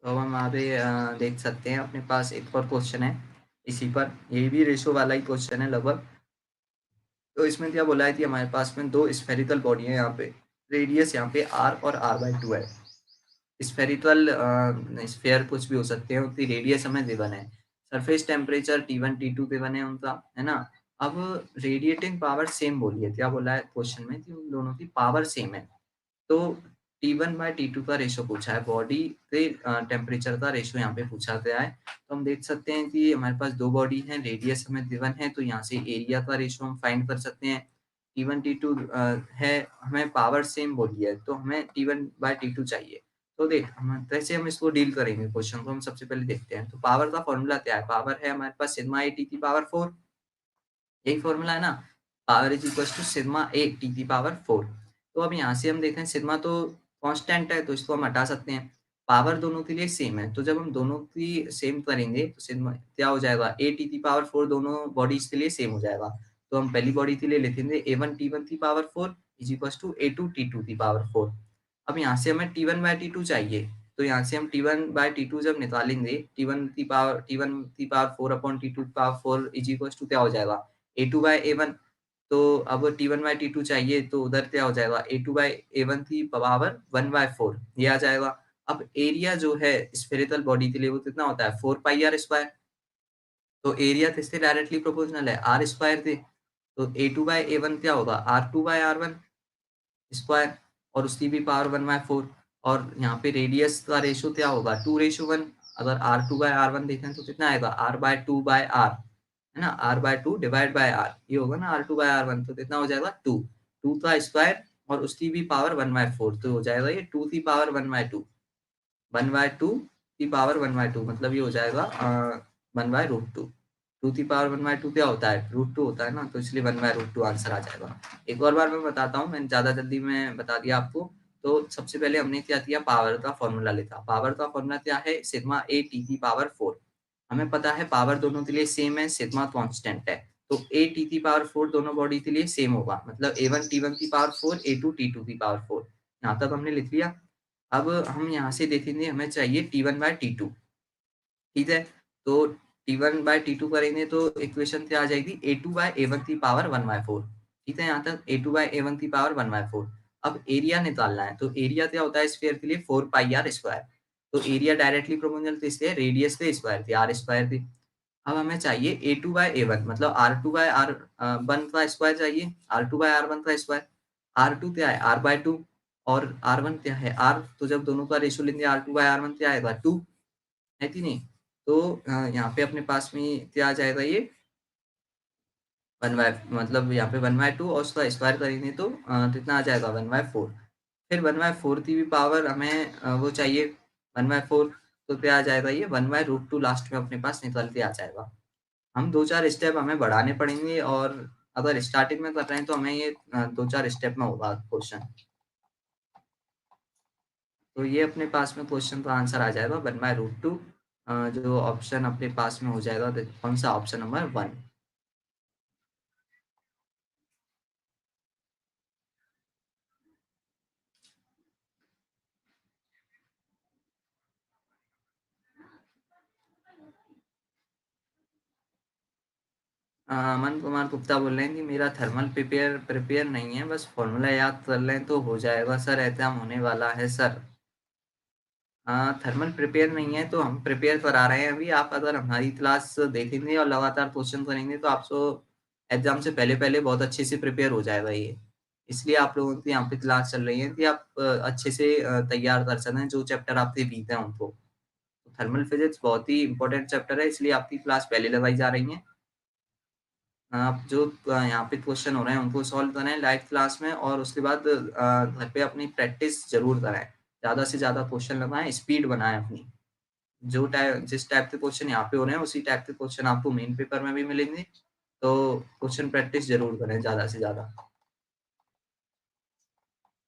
A: तो अब हमारे देख सकते हैं अपने पास एक और क्वेश्चन है इसी पर, ये भी रेशो वाला ही क्वेश्चन है लगभग। तो इसमें क्या बोला है कि हमारे पास में 2 स्फेरिकल बॉडी है यहाँ पे, रेडियस यहाँ पे r और r/2 है। स्फेरिकल स्फीयर कुछ भी हो सकते हैं, उनकी रेडियस हमें गिवन है। Surface temperature T1 T2 given है उनका, है ना? अब रेडिएटिंग पावर सेम बोली है, क्या बोला है क्वेश्चन में कि उन दोनों की पावर सेम है। तो T1/T2 का रेशो पूछा है, बॉडी से टेम्परेचर का रेशो यहाँ पे पूछा गया है। तो हम देख सकते हैं कि हमारे पास 2 बॉडी हैं, रेडियस हमें गिवन है, तो यहाँ से एरिया का रेशो हम फाइंड कर सकते हैं। T1 T2 है, हमें पावर सेम बोली है, तो हमें T1/T2 चाहिए। तो देख हम कैसे हम इसको डील करेंगे, क्वेश्चन को हम सबसे पहले देखते हैं। तो पावर का फॉर्मूला क्या है? पावर है हमारे पास सिग्मा ए टी की पावर 4, यही फॉर्मूला है ना? Power is equal to sigma A T की पावर 4। तो अब यहाँ से हम देखें सिग्मा तो कांस्टेंट है, तो इसको हम हटा सकते हैं। पावर दोनों के लिए सेम है, तो जब हम दोनों की सेम करेंगे तो सिग्मा क्या हो जाएगा? ए टी की पावर 4 दोनों बॉडीज के लिए सेम हो जाएगा। तो हम पहली बॉडी के लिए लिखेंगे A1 T1 की power 4 is equal to A2 T2 की पावर 4। अब यहाँ से हमें T1/T2 चाहिए, तो यहाँ से हम T1/T2 जब निकालेंगे, T1 की पावर 4 अपॉन T2 की पावर 4 इज इक्वल टू क्या हो जाएगा? A2/A1। तो अब T1/T2 चाहिए, तो उधर क्या हो जाएगा? A2/A1 की पावर 1/4 ये आ जाएगा। अब एरिया जो है स्फेरिकल बॉडी के लिए वो कितना होता है? 4 पाई आर स्क्वायर। तो एरिया किससे डायरेक्टली प्रोपोर्शनल है? आर स्क्वायर से। तो A2/A1 क्या होगा? R2/R1 स्क्वायर, और उसकी भी पावर 1/4। और यहाँ पे रेडियस का रेशो क्या होगा? 2:1। अगर R2/R1 देखें तो कितना आएगा? R/2/R, है ना? R/2 डिवाइड बाय R, ये होगा ना R2/R1, तो कितना हो जाएगा? 2। 2 का स्क्वायर और उसकी भी पावर 1/4, तो हो जाएगा ये 2 की पावर 1/2। 1/2 की पावर 1/2 मतलब ये हो जाएगा 1/√2। 2 की पावर 1/2 क्या होता है? √2 होता है ना, तो इसलिए 1/√2 आंसर आ जाएगा। एक और बार मैं बताता हूँ, मैंने ज़्यादा जल्दी में बता दिया आपको। तो सबसे पहले हमने क्या किया? पावर का फॉर्मूला लिखा। पावर का फॉर्मूला क्या है? सिग्मा ए टी की पावर 4। हमें पता है पावर दोनों के लिए सेम है, सिग्मा कांस्टेंट है। तो ए टी की पावर 4 दोनों बॉडी के लिए सेम होगा, मतलब A1 T1 की पावर 4 A2 T2 की पावर 4। यहाँ तक हमने लिख लिया। अब हम यहाँ से देखेंगे, हमें चाहिए T1/T2, ठीक है? तो T1/T2 करेंगे तो इक्वेशन क्या आ जाएगी? A2/A1 की पावर 1/4। ठीक है यहाँ तक? A2/A1 की पावर 1/4। अब एरिया निकालना है, तो एरिया क्या होता है स्फीयर के लिए? 4 पाई आर स्क्वायर। तो एरिया डायरेक्टली प्रोपोर्शनल किससे है? रेडियस के स्क्वायर थी, आर स्क्वायर थी। अब हमें चाहिए A2/A1 मतलब R2/R1 का स्क्वायर चाहिए, R2/R1 का स्क्वायर। R2 क्या है? R/2, और R1 क्या है? R। तो जब दोनों का रेशियो लेंगे R2/R1 क्या आएगा? 2, है कि नहीं? तो यहाँ पे अपने पास में क्या आ जाएगा? ये 1 बाय मतलब यहाँ पे 1/2 और उसका स्क्वायर करेंगे तो कितना आ जाएगा? 1/4। फिर 1/4 की भी पावर हमें वो चाहिए 1/4, तो क्या आ जाएगा? ये 1/√2 लास्ट में अपने पास निकल के आ जाएगा। हम 2-4 स्टेप हमें बढ़ाने पड़ेंगे, और अगर स्टार्टिंग में कर रहे हैं तो हमें ये 2-4 स्टेप में होगा क्वेश्चन। तो ये अपने पास में क्वेश्चन का आंसर आ जाएगा 1/√2, जो ऑप्शन अपने पास में हो जाएगा, कौन सा? Option number 1। अमन कुमार गुप्ता बोल रहे हैं कि मेरा थर्मल प्रिपेयर प्रिपेयर नहीं है, बस फॉर्मूला याद कर लें तो हो जाएगा सर, एग्जाम होने वाला है सर। थर्मल प्रिपेयर नहीं है तो हम प्रिपेयर करा रहे हैं अभी। आप अगर हमारी क्लास देखेंगे और लगातार क्वेश्चन करेंगे तो आपको एग्जाम से पहले पहले बहुत अच्छे से प्रिपेयर हो जाएगा ये। इसलिए आप लोगों की यहाँ पे क्लास चल रही है कि आप अच्छे से तैयार कर सकें जो चैप्टर आपके वीक हैं उनको। तो थर्मल फिजिक्स बहुत ही इंपॉर्टेंट चैप्टर है, इसलिए आपकी क्लास पहले लगाई जा रही है। आप जो यहाँ पे क्वेश्चन हो रहे हैं उनको सॉल्व करें लाइव क्लास में, और उसके बाद घर पे अपनी प्रैक्टिस जरूर कराएं। ज़्यादा से ज़्यादा क्वेश्चन लगाएं, स्पीड बनाएं अपनी। जो टाइप जिस टाइप के क्वेश्चन यहाँ पे हो रहे हैं उसी टाइप के क्वेश्चन आपको मेन पेपर में भी मिलेंगे। तो क्वेश्चन प्रैक्टिस जरूर करें ज़्यादा से ज़्यादा।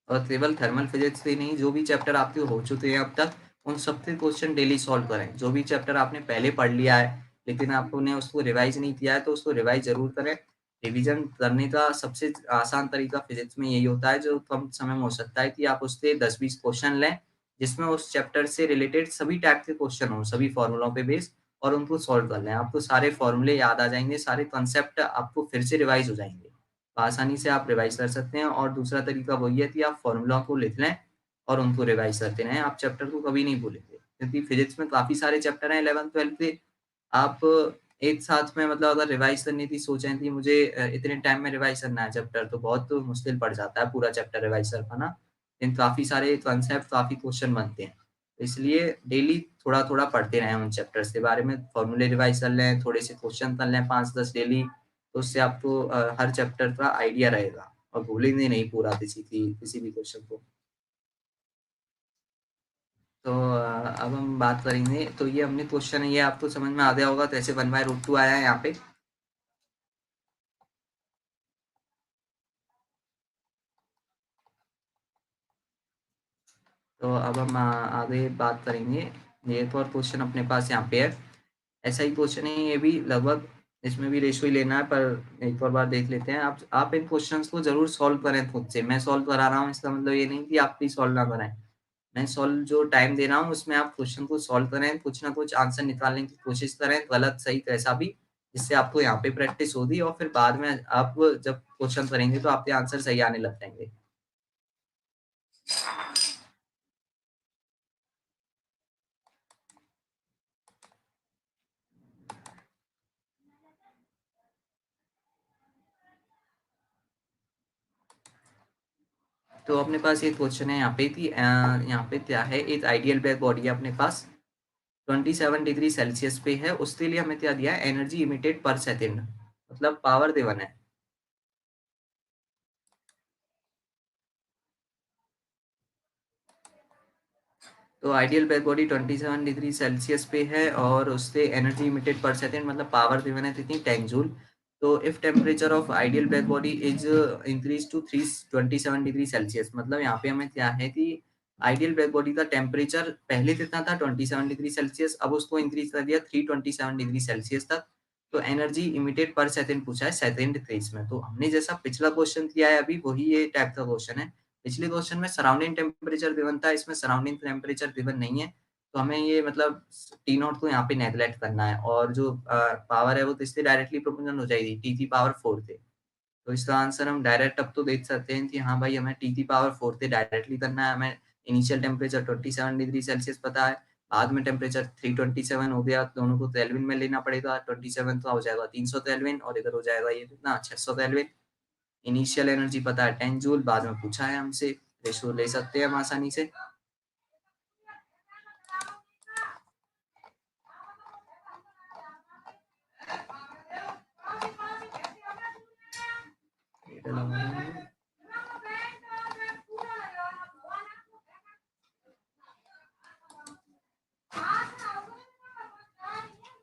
A: और केवल थर्मल फिजिक्स ही नहीं, जो भी चैप्टर आपके हो चुके हैं अब तक उन सबके क्वेश्चन डेली सॉल्व करें। जो भी चैप्टर आपने पहले पढ़ लिया है लेकिन आपने उसको रिवाइज नहीं किया है तो उसको रिवाइज जरूर करें। रिवीजन करने का सबसे आसान तरीका फिजिक्स में यही होता है, जो कम समय में हो सकता है कि आप उससे 10-20 क्वेश्चन लें जिसमें उस चैप्टर से रिलेटेड सभी टाइप के क्वेश्चन हों, सभी फ़ॉर्मूलों पे बेस्ड और उनको सॉल्व कर लें। आपको सारे फ़ॉर्मूले याद आ जाएँगे, सारे कॉन्सेप्ट आपको फिर से रिवाइज़ हो जाएँगे। तो आसानी से आप रिवाइज़ कर सकते हैं और दूसरा तरीका वही है कि आप फ़ॉर्मूला को लिख लें और उनको रिवाइज़ करते रहें। आप चैप्टर को कभी नहीं भूलेंगे क्योंकि फिज़िक्स में काफ़ी सारे चैप्टर हैं 11th-12th के। आप एक साथ में मतलब अगर रिवाइज़ करनी थी, सोच रहे थे मुझे इतने टाइम में रिवाइज़ करना है चैप्टर तो बहुत मुश्किल पड़ जाता है पूरा चैप्टर रिवाइज़ कर पाना। लेकिन काफ़ी सारे कॉन्सेप्ट, काफ़ी क्वेश्चन बनते हैं। इसलिए डेली थोड़ा-थोड़ा पढ़ते रहें उन चैप्टर्स के बारे में, फ़ॉर्मूले रिवाइज़ कर लें, थोड़े से क्वेश्चन कर लें 5-10 डेली, तो उससे आपको हर चैप्टर का आइडिया रहेगा और भूलेंगे नहीं पूरा किसी भी क्वेश्चन को। तो अब हम बात करेंगे तो ये हमने क्वेश्चन ये आपको समझ में आ गया होगा, तो ऐसे 1/√2 आया है यहाँ पे। तो अब हम आगे बात करेंगे। ये एक और क्वेश्चन अपने पास यहाँ पे है। ऐसा ही क्वेश्चन है ये भी लगभग, इसमें भी रेशियो ही लेना है पर एक और बार देख लेते हैं। आप इन क्वेश्चंस को ज़रूर सॉल्व करें खुद से। मैं सॉल्व करा रहा हूँ इसका मतलब ये नहीं कि आप भी सॉल्व ना कराएँ। मैं सॉल्व जो टाइम दे रहा हूँ उसमें आप क्वेश्चन को सॉल्व करें, कुछ ना कुछ आंसर निकालने की कोशिश करें, गलत सही कैसा भी, जिससे आपको यहाँ पे प्रैक्टिस होगी और फिर बाद में आप जब क्वेश्चन करेंगे तो आपके आंसर सही आने लग जाएँगे। तो अपने पास ये क्वेश्चन है यहाँ पे कि यहाँ पे क्या है, एक आइडियल ब्लैक बॉडी है अपने पास 27 डिग्री सेल्सियस पे है, उसके लिए हमें क्या दिया है, एनर्जी इमिटेड पर सेकंड, मतलब पावर देवन है। तो ideal black body 27 degree Celsius पे है और उससे एनर्जी इमिटेड पर सेकंड मतलब पावर देवन है कितनी, 10 जूल। तो if temperature of ideal black body is increase to 327 degree Celsius, मतलब यहाँ पे हमें क्या है कि आइडियल ब्लैक बॉडी का टेम्परेचर पहले कितना था 27 डिग्री सेल्सियस, अब उसको इंक्रीज कर दिया 327 डिग्री सेल्सियस तक। तो एनर्जी इमिटेड पर सेकंड पूछा है सेकंड केस में। तो हमने जैसा पिछला क्वेश्चन किया है अभी वही ये टाइप का क्वेश्चन है। पिछले क्वेश्चन में सराउंडिंग टेम्परेचर गिवन था, इसमें सराउंडिंग टेम्परेचर गिवन नहीं है। तो हमें ये मतलब टी नॉट को यहाँ पे नेग्लेक्ट करना है और जो पावर है वो तो इससे डायरेक्टली प्रोपोर्शनल हो जाएगी टी की पावर 4 से। तो इसका आंसर हम डायरेक्ट अब तो देख सकते हैं कि हाँ भाई हमें टी की पावर 4 से डायरेक्टली करना है। हमें इनिशियल टेम्परेचर 27 डिग्री सेल्सियस पता है, बाद में टेम्परेचर 327 हो गया, दोनों को केल्विन में लेना पड़ेगा। 27 का हो जाएगा 300 केल्विन और इधर हो जाएगा ये कितना 600 केल्विन। इनिशियल एनर्जी पता है 10 जूल, बाद में पूछा है हमसे, रेशो ले सकते हैं हम आसानी से।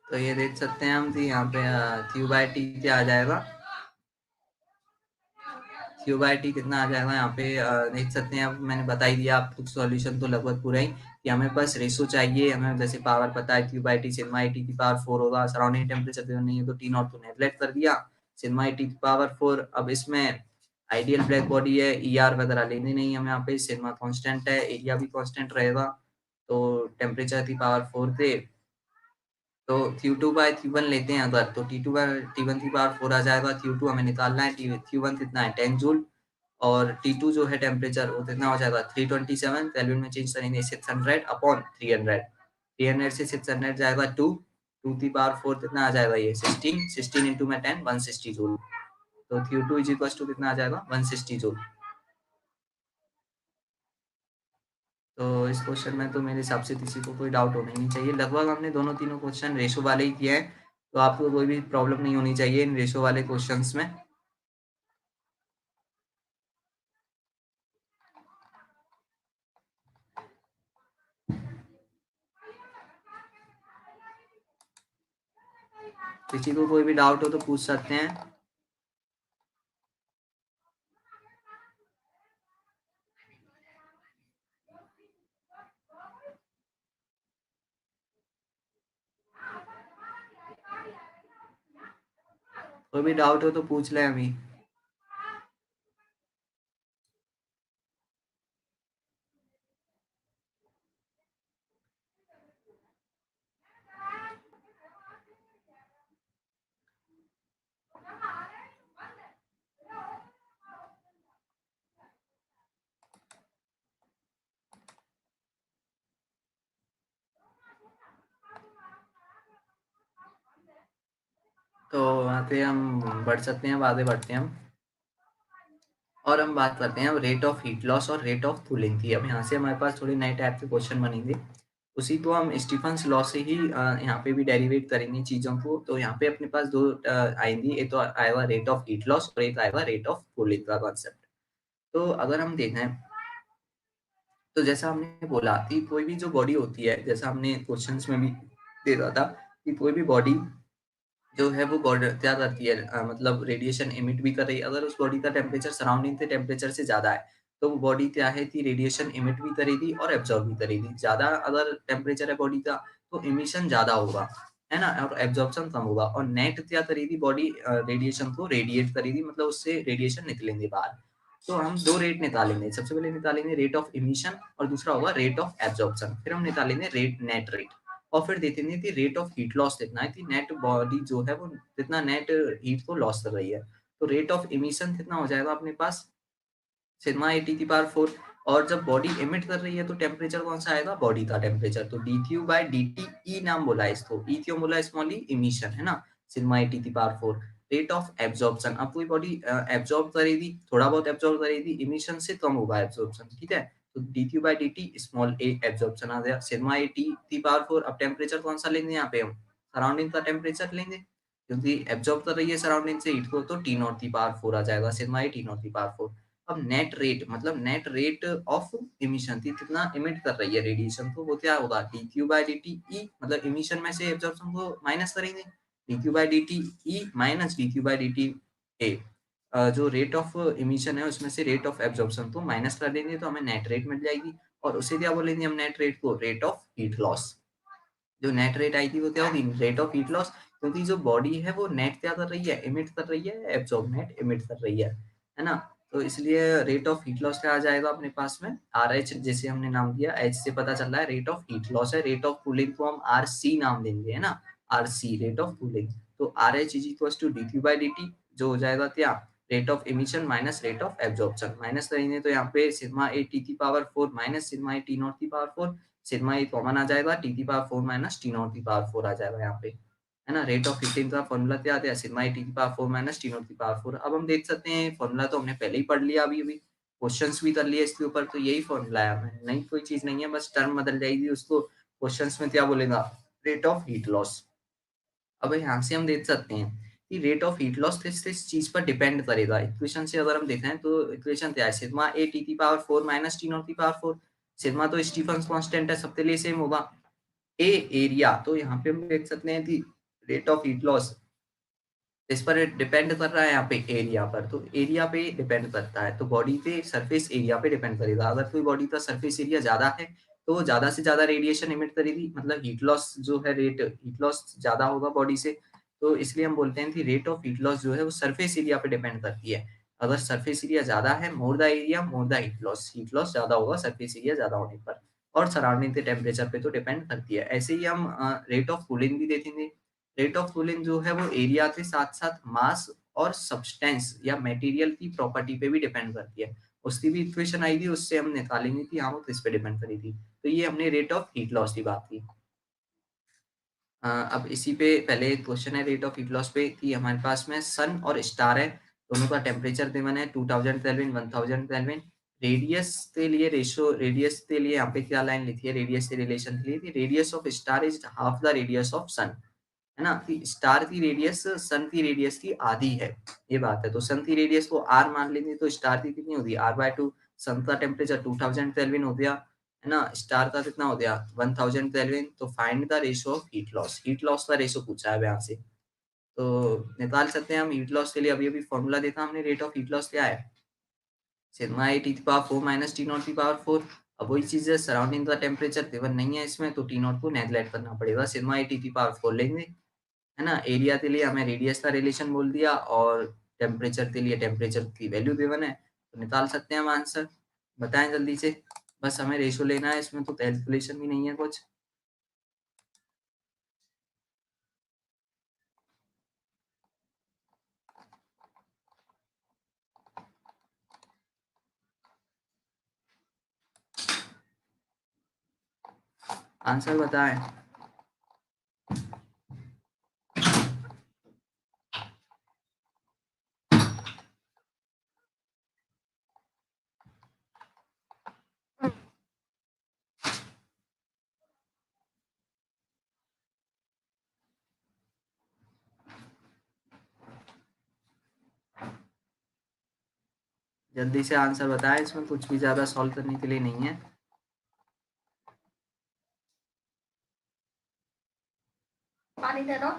A: तो ये देख सकते हैं हम कि यहाँ पे क्यू बाई टी क्या आ जाएगा, क्यू बाई टी कितना आ जाएगा यहाँ पे देख सकते हैं। अब मैंने बता ही दिया आपको सॉल्यूशन तो लगभग पूरा ही, कि हमें बस रेशो चाहिए। हमें जैसे पावर पता है Q by T sigma I T की पावर 4 होगा, सराउंडिंग टेम्परेचर तो नहीं है तो टी नॉट को नेगलेक्ट कर दिया, सिग्मा आई टी की पावर 4। अब इसमें आइडियल ब्लैक बॉडी है, ई आर वगैरह लेने नहीं हमें, यहाँ पे सिग्मा कांस्टेंट है, एरिया भी कांस्टेंट रहेगा। तो टेम्परेचर की पावर 4 थे, तो Q2 बाय Q1 लेते हैं अगर, तो T2 बाय T1 की पावर 4 आ जाएगा। Q2 हमें निकालना है, Q1 कितना है 10 जूल और T2 जो है टेम्परेचर वो कितना हो जाएगा 327, केल्विन में चेंज करेंगे 600 अपॉन 300, 300 से 600 जाएगा 2, 2 की पावर 4 कितना आ जाएगा ये 16, 16 इंटू में 10 160 जूल। तो Q2 इज इक्वल टू कितना आ जाएगा 160 जूल। तो इस क्वेश्चन में तो मेरे हिसाब से किसी को कोई डाउट होना ही नहीं चाहिए। लगभग हमने दोनों तीनों क्वेश्चन रेशो वाले ही किए हैं, तो आपको कोई भी प्रॉब्लम नहीं होनी चाहिए इन रेशो वाले क्वेश्चंस में। किसी को कोई भी डाउट हो तो पूछ सकते हैं। कोई भी डाउट हो तो पूछ लें अभी। तो आते हम बढ़ सकते हैं, अब आगे बढ़ते हैं हम, और हम बात करते हैं रेट ऑफ हीट लॉस और रेट ऑफ कूलिंग की। अब यहाँ से हमारे पास थोड़ी नए टाइप के क्वेश्चन बनेंगे, उसी को हम स्टीफन्स लॉ से ही यहाँ पे भी डेरिवेट करेंगे चीज़ों को। तो यहाँ पे अपने पास दो आएंगी, एक तो आएगा रेट ऑफ हीट लॉस और एक आएगा रेट ऑफ कूलिंग का कॉन्सेप्ट। तो अगर हम देखें, तो जैसा हमने बोला कि कोई भी जो बॉडी होती है, जैसा हमने क्वेश्चंस में भी दे रहा था कि कोई भी बॉडी जो है वो बॉडी क्या करती है, मतलब रेडिएशन इमिट भी कर रही है। अगर उस बॉडी का टेम्परेचर सराउंडिंग के टेम्परेचर से ज़्यादा है, तो वो बॉडी क्या है कि रेडिएशन इमिट भी करेगी और एब्जॉर्ब भी करेगी। ज़्यादा अगर टेम्परेचर है बॉडी का, तो इमिशन ज़्यादा होगा, है ना, और एब्जॉर्प्शन कम होगा। और नेट क्या करेगी बॉडी, रेडिएशन को रेडिएट करेगी, मतलब उससे रेडिएशन निकलेंगे बाहर। तो हम दो रेट निकालेंगे, सबसे पहले निकालेंगे रेट ऑफ इमिशन और दूसरा होगा रेट ऑफ एब्जॉर्प्शन। फिर हम निकालेंगे रेट, नेट रेट, और फिर देखेंगे कि रेट ऑफ हीट लॉस कितना है, कि नेट बॉडी जो है वो कितना नेट हीट को लॉस कर रही है। तो रेट ऑफ इमिशन कितना हो जाएगा अपने पास, सिग्मा ए टी की पावर 4। और जब बॉडी एमिट कर रही है तो टेम्परेचर कौन सा आएगा, बॉडी का टेम्परेचर। तो d Q by D t, e नाम बोला है इसको, ई क्यों बोला, स्मॉल ई, इमिशन, है ना, सिग्मा ए टी की पावर 4। रेट ऑफ एब्जॉर्प्शन, अब कोई बॉडी एब्जॉर्ब करेगी, थोड़ा बहुत एब्जॉर्ब करेगी, इमिशन से कम होगा एब्जॉर्प्शन, ठीक है। तो d Q by D t small a absorption आ गया, सिग्मा ए टी की पावर 4। अब टेम्परेचर कौन सा लेंगे यहाँ पे हम, सराउंडिंग का टेम्परेचर लेंगे, क्योंकि एब्जॉर्ब कर रही है सराउंडिंग से हीट को, तो टी नॉट की पावर 4 आ जाएगा, सिग्मा ए टी नॉट की पावर 4। अब नेट रेट, मतलब नेट रेट ऑफ इमिशन थी, कितना इमिट कर रही है रेडिएशन, तो वो क्या होगा, D Q by D t ई, मतलब इमिशन में से एब्जॉर्प्शन को माइनस करेंगे, D Q by D t E minus D Q by D T A. जो रेट ऑफ इमिशन है उसमें से रेट ऑफ एब्जॉर्प्शन को माइनस कर देंगे, तो हमें नेट रेट मिल जाएगी। और उसे क्या बोलेंगे हम, नेट रेट को रेट ऑफ हीट लॉस। जो नेट रेट आई थी वो क्या होगी, रेट ऑफ हीट लॉस, क्योंकि जो बॉडी है वो नेट क्या कर रही है, इमिट कर रही है, एब्जॉर्ब नेट इमिट कर रही है ना। तो इसलिए रेट ऑफ हीट लॉस क्या आ जाएगा अपने पास में, आर एच, जैसे हमने नाम दिया, एच से पता चल रहा है रेट ऑफ हीट लॉस है। रेट ऑफ कूलिंग को हम आर सी नाम देंगे, है ना, R C rate of cooling. तो R H is equal to d Q by D t, जो हो जाएगा क्या, rate of emission minus rate of absorption. Minus करेंगे तो यहाँ पे सिग्मा ए टी की power 4 minus sigma A T not की पावर 4, सिग्मा ए कॉमन आ जाएगा, टी की पावर 4 माइनस टी नॉट की पावर 4 आ जाएगा यहाँ पे, है ना। रेट ऑफ हीटिंग का फॉर्मूला क्या आता है, सिग्मा ए टी की पावर 4 माइनस टी नॉट की पावर 4। अब हम देख सकते हैं फॉर्मूला तो हमने पहले ही पढ़ लिया, अभी अभी क्वेश्चंस भी कर लिए इसके ऊपर, तो यही फॉर्मूला है, हमें नई कोई चीज नहीं है, बस टर्म बदल जाएगी, उसको क्वेश्चंस में क्या बोलेगा, रेट ऑफ हीट लॉस। अब यहाँ से हम देख सकते हैं कि रेट ऑफ हीट लॉस किस चीज पर डिपेंड करेगा। इक्वेशन से अगर हम देखें तो इक्वेशन क्या है, सिग्मा ए टी की पावर 4 माइनस टी नॉट की पावर 4। सिग्मा तो स्टीफन कांस्टेंट है, सबके लिए सेम होगा। ए एरिया, तो यहाँ पे हम देख सकते हैं कि रेट ऑफ हीट लॉस इस पर डिपेंड कर रहा है, यहाँ पे एरिया पर, तो एरिया पे डिपेंड करता है, तो बॉडी पे सरफेस एरिया पे डिपेंड करेगा। अगर कोई बॉडी का सरफेस एरिया ज्यादा है, तो वो ज्यादा से ज्यादा रेडिएशन इमिट करेगी, मतलब हीट लॉस जो है, रेट हीट लॉस ज्यादा होगा बॉडी से। तो इसलिए हम बोलते हैं कि रेट ऑफ हीट लॉस जो है वो सरफेस एरिया पे डिपेंड करती है। अगर सरफेस एरिया ज्यादा है, more the area more the heat loss ज्यादा होगा सरफेस एरिया ज्यादा होने पर। और सराउंडिंग के टेम्परेचर पे तो डिपेंड करती है। ऐसे ही हम रेट ऑफ कूलिंग भी देखेंगे। रेट ऑफ कूलिंग जो है वो एरिया के साथ साथ मास और सब्सटेंस या मटेरियल की प्रॉपर्टी पे भी डिपेंड करती है। उसकी भी इक्वेशन आई थी, उससे हम निकालेंगे कि हाँ वो किस पे डिपेंड करी थी। तो ये हमने रेट ऑफ हीट लॉस की बात की। अब इसी पे पहले एक क्वेश्चन है रेट ऑफ हीट लॉस पे, कि हमारे पास में सन और स्टार है, दोनों का टेम्परेचर गिवन है 2000 केल्विन 1000 केल्विन। रेडियस के लिए रेशियो, रेडियस के लिए यहाँ पे क्या लाइन लिखी है, रेडियस से रिलेशन के लिए, radius of star is half the radius of sun, है ना, कि स्टार की रेडियस सन की रेडियस की आधी है, ये बात है। तो सन की रेडियस को आर मान लेंगे, तो स्टार की कितनी होगी, R/2। सन का टेम्परेचर 2000 केल्विन हो गया, है ना, स्टार का कितना हो गया 1000 केल्विन। तो find the ratio of heat loss, heat loss का रेशियो पूछा है यहाँ से, तो निकाल सकते हैं हम हीट लॉस के लिए। अभी अभी फॉर्मूला देखा हमने, रेट ऑफ हीट लॉस क्या है, सिग्मा ए टी की पावर 4 माइनस टी नॉट की पावर 4। अब वही चीज है, सराउंडिंग का टेम्परेचर गिवन नहीं है इसमें, तो टी नॉट को नेगलेक्ट करना पड़ेगा, सिग्मा ए टी की पावर 4 लेंगे, है ना। एरिया के लिए हमें रेडियस का रिलेशन बोल दिया, और टेम्परेचर के लिए टेम्परेचर की वैल्यू गिवन है, तो निकाल सकते हैं हम आंसर। बताएं जल्दी से, बस हमें रेशियो लेना है, इसमें तो कैलकुलेशन भी नहीं है कुछ। आंसर बताएं। जल्दी से आंसर बताएं, इसमें कुछ भी ज़्यादा सॉल्व करने के लिए नहीं है।
B: पानी दे दो।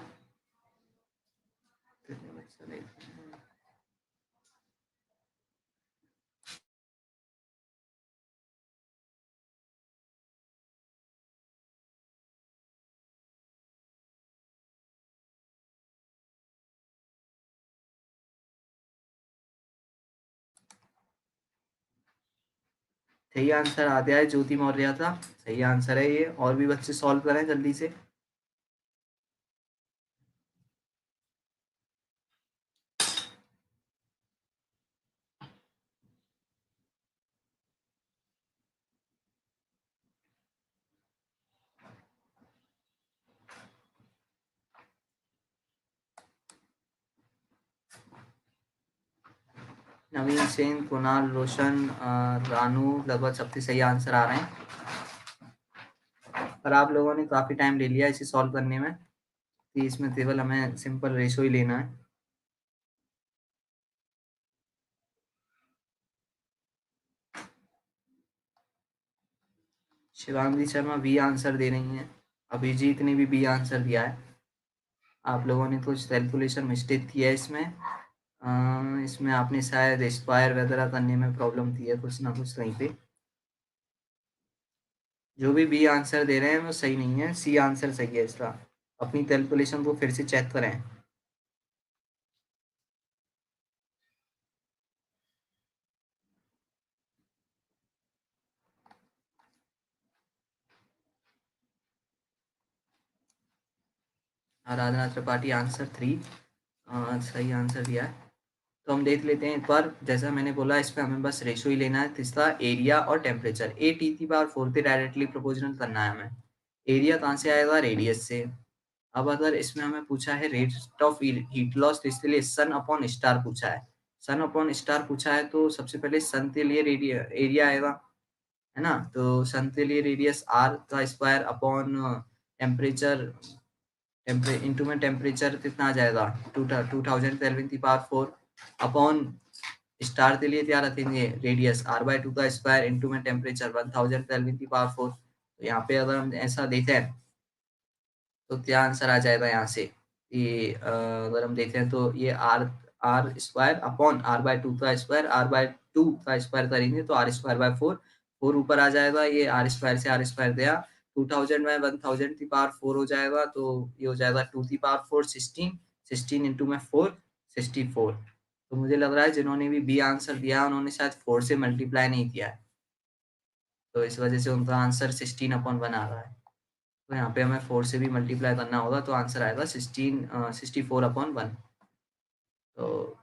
A: सही आंसर आ गया है, ज्योति मौर्य था सही आंसर है ये। और भी बच्चे सॉल्व करें जल्दी से। नवीन सेन, कुणाल, रोशन, रानू, लगभग सबके सही आंसर आ रहे हैं। पर आप लोगों ने काफी टाइम ले लिया इसे सॉल्व करने में, कि इसमें केवल हमें सिंपल रेशो ही लेना है। शिवांगी शर्मा बी आंसर दे रही हैं। अभिजीत ने भी बी आंसर दिया है। आप लोगों ने कुछ कैलकुलेशन मिस्टेक किया है इसमें। इसमें आपने शायद एक्सपायर वगैरह करने में प्रॉब्लम की है कुछ ना कुछ कहीं पे। जो भी बी आंसर दे रहे हैं वो सही नहीं है, सी आंसर सही है इसका। अपनी कैलकुलेशन को फिर से चेक करें। आराधना त्रिपाठी आंसर 3 सही आंसर दिया है। तो हम देख लेते हैं एक बार। जैसा मैंने बोला, इस पे हमें बस रेशो ही लेना है। तीसरा एरिया और टेम्परेचर, ए टी की पावर 4 पे डायरेक्टली प्रोपोर्शनल करना है हमें। एरिया कहाँ से आएगा? रेडियस से। अब अगर इसमें हमें पूछा है रेट ऑफ हीट लॉस, तो इसके लिए सन अपॉन स्टार पूछा है। सन अपॉन स्टार पूछा है तो सबसे पहले सन के लिए एरिया आएगा, है ना। तो सन के लिए रेडियस आर का स्क्वायर अपॉन टेम्परेचर, इंटू में टेम्परेचर कितना आ जाएगा? 2000 केल्विन की पावर 4 अपॉन स्टार के लिए क्या रखेंगे? रेडियस r/2 का स्क्वायर इंटू में टेम्परेचर 1000 केल्विन की पावर 4। तो यहाँ पे अगर हम ऐसा देखें तो क्या आंसर आ जाएगा यहाँ से कि अगर हम देखें तो ये are are square upon r/2 का स्क्वायर, r/2 का स्क्वायर करेंगे तो r²/4, 4 ऊपर आ जाएगा, ये r स्क्वायर से r स्क्वायर गया, 2000 में 1000 की पावर 4 हो जाएगा, तो ये हो जाएगा 2 की पावर 4 16, 16 इंटू में 4 64। तो मुझे लग रहा है जिन्होंने भी बी आंसर दिया उन्होंने शायद 4 से मल्टीप्लाई नहीं किया है, तो इस वजह से उनका आंसर 16/1 आ रहा है। तो यहाँ पे हमें 4 से भी मल्टीप्लाई करना होगा, तो आंसर आएगा 64/1। तो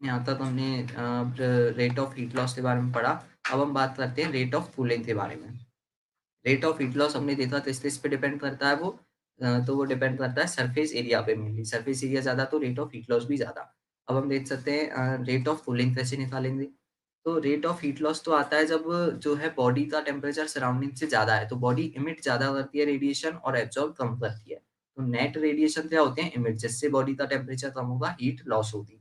A: यहाँ तक हमने रेट ऑफ हीट लॉस के बारे में पढ़ा। अब हम बात करते हैं रेट ऑफ कूलिंग के बारे में। रेट ऑफ हीट लॉस हमने देखा किस पे डिपेंड करता है वो, तो वो डिपेंड करता है सरफेस एरिया पे मेनली। सरफेस एरिया ज़्यादा तो रेट ऑफ हीट लॉस भी ज़्यादा। अब हम देख सकते हैं रेट ऑफ कूलिंग कैसे निकालेंगे। तो रेट ऑफ हीट लॉस तो आता है जब जो है बॉडी का टेम्परेचर सराउंडिंग से ज़्यादा है, तो बॉडी इमिट ज़्यादा करती है रेडिएशन और एब्जॉर्ब कम करती है। तो नेट रेडिएशन क्या होते हैं? इमिट, जिससे बॉडी का टेम्परेचर कम होगा, हीट लॉस होगी।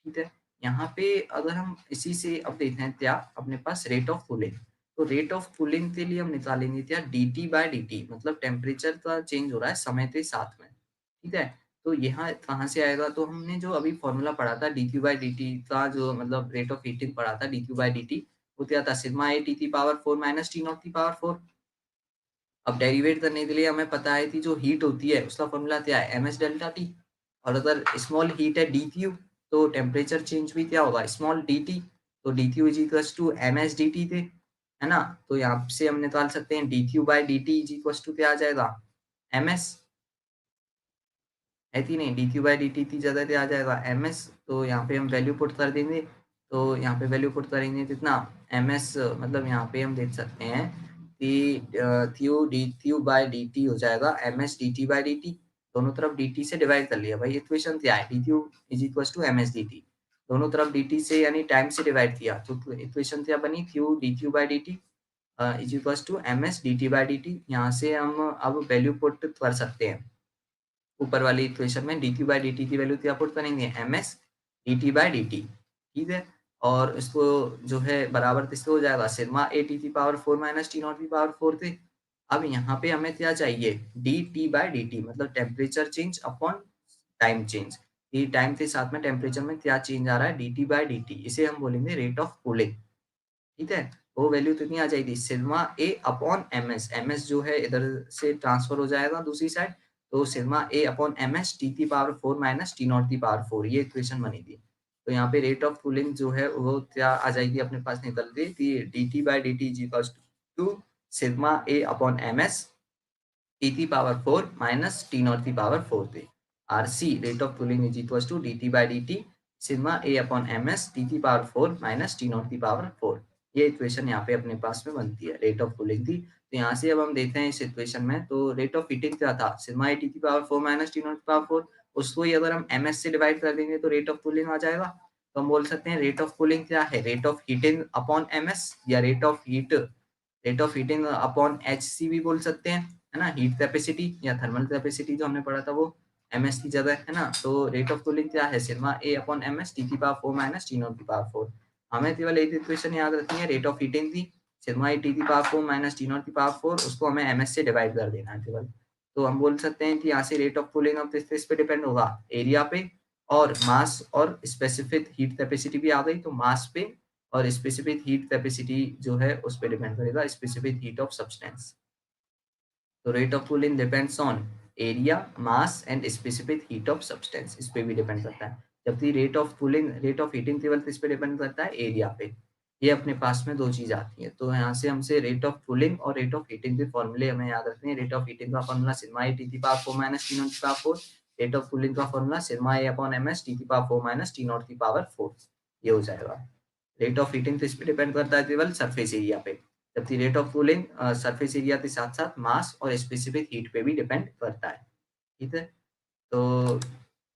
A: ठीक है। यहाँ पे अगर हम इसी से अब देखते हैं क्या अपने पास रेट ऑफ कूलिंग। तो रेट ऑफ कूलिंग के लिए हम निकालेंगे क्या? dt/dt, मतलब टेम्परेचर का चेंज हो रहा है समय के साथ में। ठीक है। तो यहाँ कहाँ से आएगा? तो हमने जो अभी फॉर्मूला पढ़ा था dq/dt का, जो मतलब रेट ऑफ हीटिंग पढ़ा था dq/dt, वो क्या था? सिग्मा ए टी की पावर 4 माइनस टी नॉट की पावर 4। अब डेरिवेट करने के लिए हमें पता है कि जो हीट होती है उसका फॉर्मूला क्या है? M S delta T. और अगर स्मॉल हीट है डी क्यू, तो टेम्परेचर चेंज भी क्या होगा? Small d T. तो d Q is equal to M S D T थे, है ना। तो यहाँ से हम निकाल सकते हैं D Q by D T is equal to क्या आ जाएगा? एम एस, है कि नहीं? D Q by D T की जगह पे आ जाएगा एम एस। तो यहाँ पे हम वैल्यू पुट कर देंगे। तो यहाँ पे वैल्यू पुट करेंगे कितना? एम एस, मतलब यहाँ पे हम देख सकते हैं कि क्यू बाई डी टी हो जाएगा M S D T by D T. दोनों तरफ डी टी से डिवाइड कर लिया भाई। इक्वेशन क्या है? D Q is equal to M S D T. दोनों तरफ डी टी से यानी टाइम से डिवाइड किया, तो इक्वेशन क्या बनी? Q D Q by D T is equal to M S D T by D T. यहाँ से हम अब वैल्यू पुट कर सकते हैं ऊपर वाली इक्वेशन में। D Q by D T की वैल्यू क्या पुट करेंगे? M S D T by D T. ठीक है। और इसको जो है बराबर किससे हो जाएगा, सिग्मा ए टी की पावर 4 माइनस टी नॉट की पावर 4 थे। अब यहाँ पे हमें क्या चाहिए, d T by D t, मतलब temperature change upon time change. ये टाइम के साथ में टेम्परेचर में क्या चेंज आ रहा है, D T by D T, इसे हम बोलेंगे रेट ऑफ कूलिंग। ठीक है, वो वैल्यू कितनी आ जाएगी, sigma A upon M S, M S जो है इधर से ट्रांसफर हो जाएगा दूसरी साइड, तो sigma A upon M S T की पावर 4 माइनस टी नॉट की पावर 4, ये इक्वेशन बनेगी। तो यहाँ पे रेट ऑफ कूलिंग जो है वो क्या आ जाएगी अपने पास निकल के, D T by D T is equal to sigma A upon M S T की पावर 4 माइनस टी नॉट की पावर 4 थे। R C rate of cooling is equal to D T by D T sigma A upon M S T की power 4 minus T not की power 4। ये equation यहाँ पे अपने पास में बनती है, रेट ऑफ कूलिंग थी। तो यहाँ से अब हम देखते हैं इस इक्वेशन में, तो रेट ऑफ हीटिंग क्या था, सिग्मा ए टी की पावर 4 माइनस टी नॉट की पावर 4, उसको ही अगर हम एम एस से डिवाइड कर देंगे तो रेट ऑफ कूलिंग आ जाएगा। तो हम बोल सकते हैं रेट ऑफ कूलिंग क्या है, rate of heating upon M S, या rate of heating upon H C भी बोल सकते हैं, है ना, हीट कैपेसिटी या थर्मल कैपेसिटी जो हमने पढ़ा था वो एम एस की जगह, है ना। तो रेट ऑफ कूलिंग क्या है, sigma A upon M S T की पावर 4 माइनस टी नॉट की पावर 4। हमें केवल एक इक्वेशन याद रखनी है, रेट ऑफ हीटिंग थी सिग्मा ए टी की पावर 4 माइनस टी नॉट की पावर 4, उसको हमें एम एस से डिवाइड कर देना है केवल। तो हम बोल सकते हैं कि यहाँ से रेट ऑफ कूलिंग अब किस पे डिपेंड होगा, एरिया पे और मास और स्पेसिफिक हीट कैपेसिटी भी आ गई, तो मास पे और स्पेसिफिक हीट कैपेसिटी जो है उस पर डिपेंड करेगा, स्पेसिफिक हीट ऑफ सब्सटेंस। तो rate of cooling depends on area, mass and specific heat of substance, इस पे भी डिपेंड करता है। जबकि रेट ऑफ हीटिंग केवल किस पे डिपेंड करता है, एरिया पे। ये अपने पास में दो चीज आती है, तो यहाँ से हमसे रेट ऑफ कूलिंग और रेट ऑफ हीटिंग के फॉर्मूले हमें याद रखने हैं। रेट ऑफ हीटिंग का फॉर्मूला सिग्मा ए टी की पावर 4 माइनस टी नॉट की पावर 4, रेट ऑफ कूलिंग का formula sigma A upon M S T की पावर 4 माइनस टी नॉट की पावर 4, ये हो जाएगा। रेट ऑफ हीटिंग किस पे डिपेंड करता है, केवल सरफेस एरिया पे, जबकि rate of cooling surface area के साथ साथ मास और स्पेसिफिक हीट पे भी डिपेंड करता है। ठीक है, तो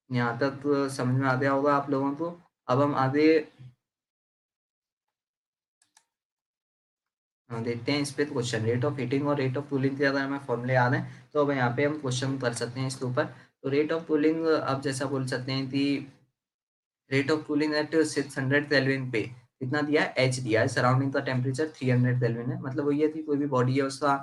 A: यहाँ तक समझ में आ गया होगा आप लोगों को। अब हम आगे देखते हैं इस पे क्वेश्चन, रेट ऑफ हीटिंग और रेट ऑफ कूलिंग के अगर हमें फॉर्मूले याद हैं तो अब यहाँ पे हम क्वेश्चन कर सकते हैं इसके ऊपर। तो रेट ऑफ कूलिंग अब जैसा बोल सकते हैं कि rate of cooling at 600 kelvin पे कितना दिया है, एच दिया है, सराउंडिंग का टेम्परेचर 300 केल्विन है, मतलब वही है कि कोई भी बॉडी है उसका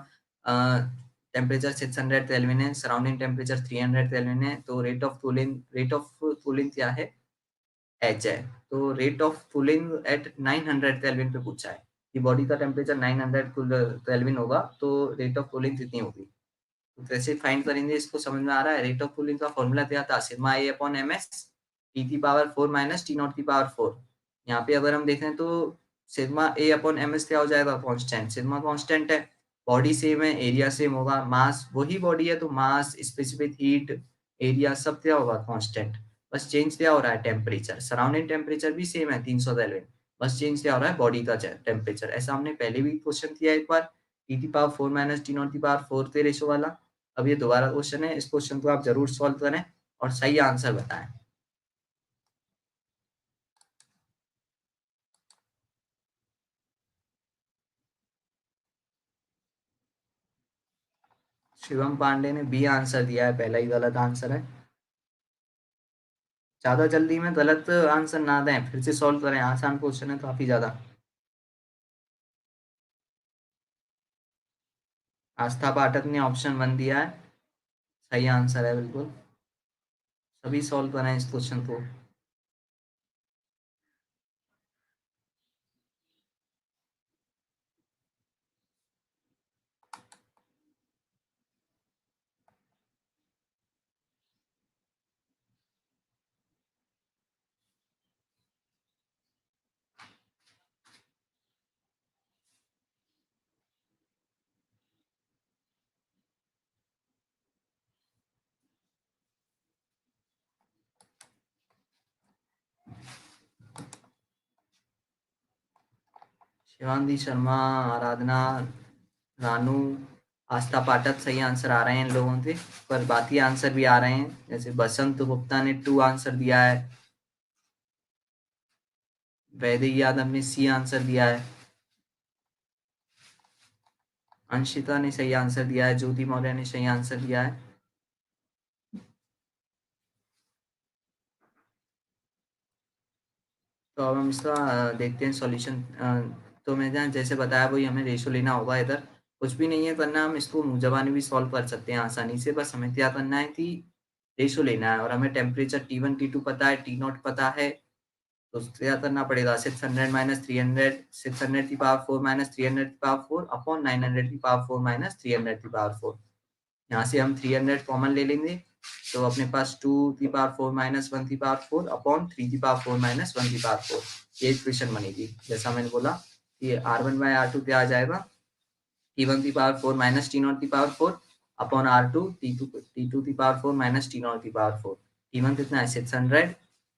A: टेम्परेचर 600 केल्विन है, सराउंडिंग टेम्परेचर 300 केल्विन है, तो रेट ऑफ कूलिंग क्या है, एच है। तो rate of cooling at 900 kelvin पे पूछा है कि बॉडी का टेम्परेचर 900 केल्विन होगा तो रेट ऑफ कूलिंग कितनी होगी। तो कैसे फाइंड करेंगे, इसको समझ में आ रहा है। रेट ऑफ कूलिंग का फॉर्मूला क्या था, sigma A upon M S T की पावर 4 माइनस टी नॉट की पावर 4। यहाँ पे अगर हम देखें तो sigma A upon M S क्या हो जाएगा, कांस्टेंट, सिग्मा कांस्टेंट है, बॉडी सेम है, एरिया सेम होगा, मास वही बॉडी है तो मास, स्पेसिफिक हीट, एरिया सब क्या होगा, कांस्टेंट। बस चेंज क्या हो रहा है, टेम्परेचर, सराउंडिंग टेम्परेचर भी सेम है 300 केल्विन, बस चेंज क्या हो रहा है, बॉडी का टेम्परेचर। ऐसा हमने पहले भी क्वेश्चन किया एक बार, टी की पावर 4 माइनस टी नॉट की पावर 4 थे रेशो वाला। अब ये दोबारा क्वेश्चन है, इस क्वेश्चन को आप जरूर सॉल्व करें और सही आंसर बताएं। शिवम पांडे ने बी आंसर दिया है, पहला ही गलत आंसर है। ज्यादा जल्दी में गलत आंसर ना दें, फिर से सॉल्व करें, आसान क्वेश्चन है काफी ज्यादा। आस्था पाठक ने ऑप्शन 1 दिया है, सही आंसर है बिल्कुल। सभी सॉल्व करें इस क्वेश्चन को। शिवांगी शर्मा, आराधना, रानू, आस्था पाठक, सही आंसर आ रहे हैं इन लोगों के, पर बाकी आंसर भी आ रहे हैं, जैसे बसंत गुप्ता ने 2 आंसर दिया है, वैदिक यादव ने सी आंसर दिया है, अंशिता ने सही आंसर दिया है, ज्योति मौर्य ने सही आंसर दिया है। तो अब हम इसका देखते हैं सॉल्यूशन। तो मैं जहाँ जैसे बताया वही हमें रेशो लेना होगा इधर। कुछ भी नहीं है करना, हम इसको मुँह ज़बानी भी सॉल्व कर सकते हैं आसानी से। बस हमें क्या करना है कि रेशो लेना है और हमें टेम्परेचर T1 T2 पता है, T0 पता है। तो क्या करना पड़ेगा 600 माइनस 300, 600 की पावर 4 माइनस 300 की पावर 4 अपॉन 900 की पावर 4 माइनस 300 की पावर 4। यहाँ से हम 300 कॉमन ले लेंगे, तो अपने पास 2 की पावर 4 माइनस 1 की पावर 4 अपॉन 3 की पावर 4 माइनस 1 की पावर 4, ये इक्वेशन बनेगी। जैसा मैंने बोला कि R1 बाय R2 क्या आ जाएगा, T1 की पावर 4 माइनस T0 की पावर 4 अपॉन R2 T2 की पावर 4 माइनस T0 की पावर 4। T1 कितना है 600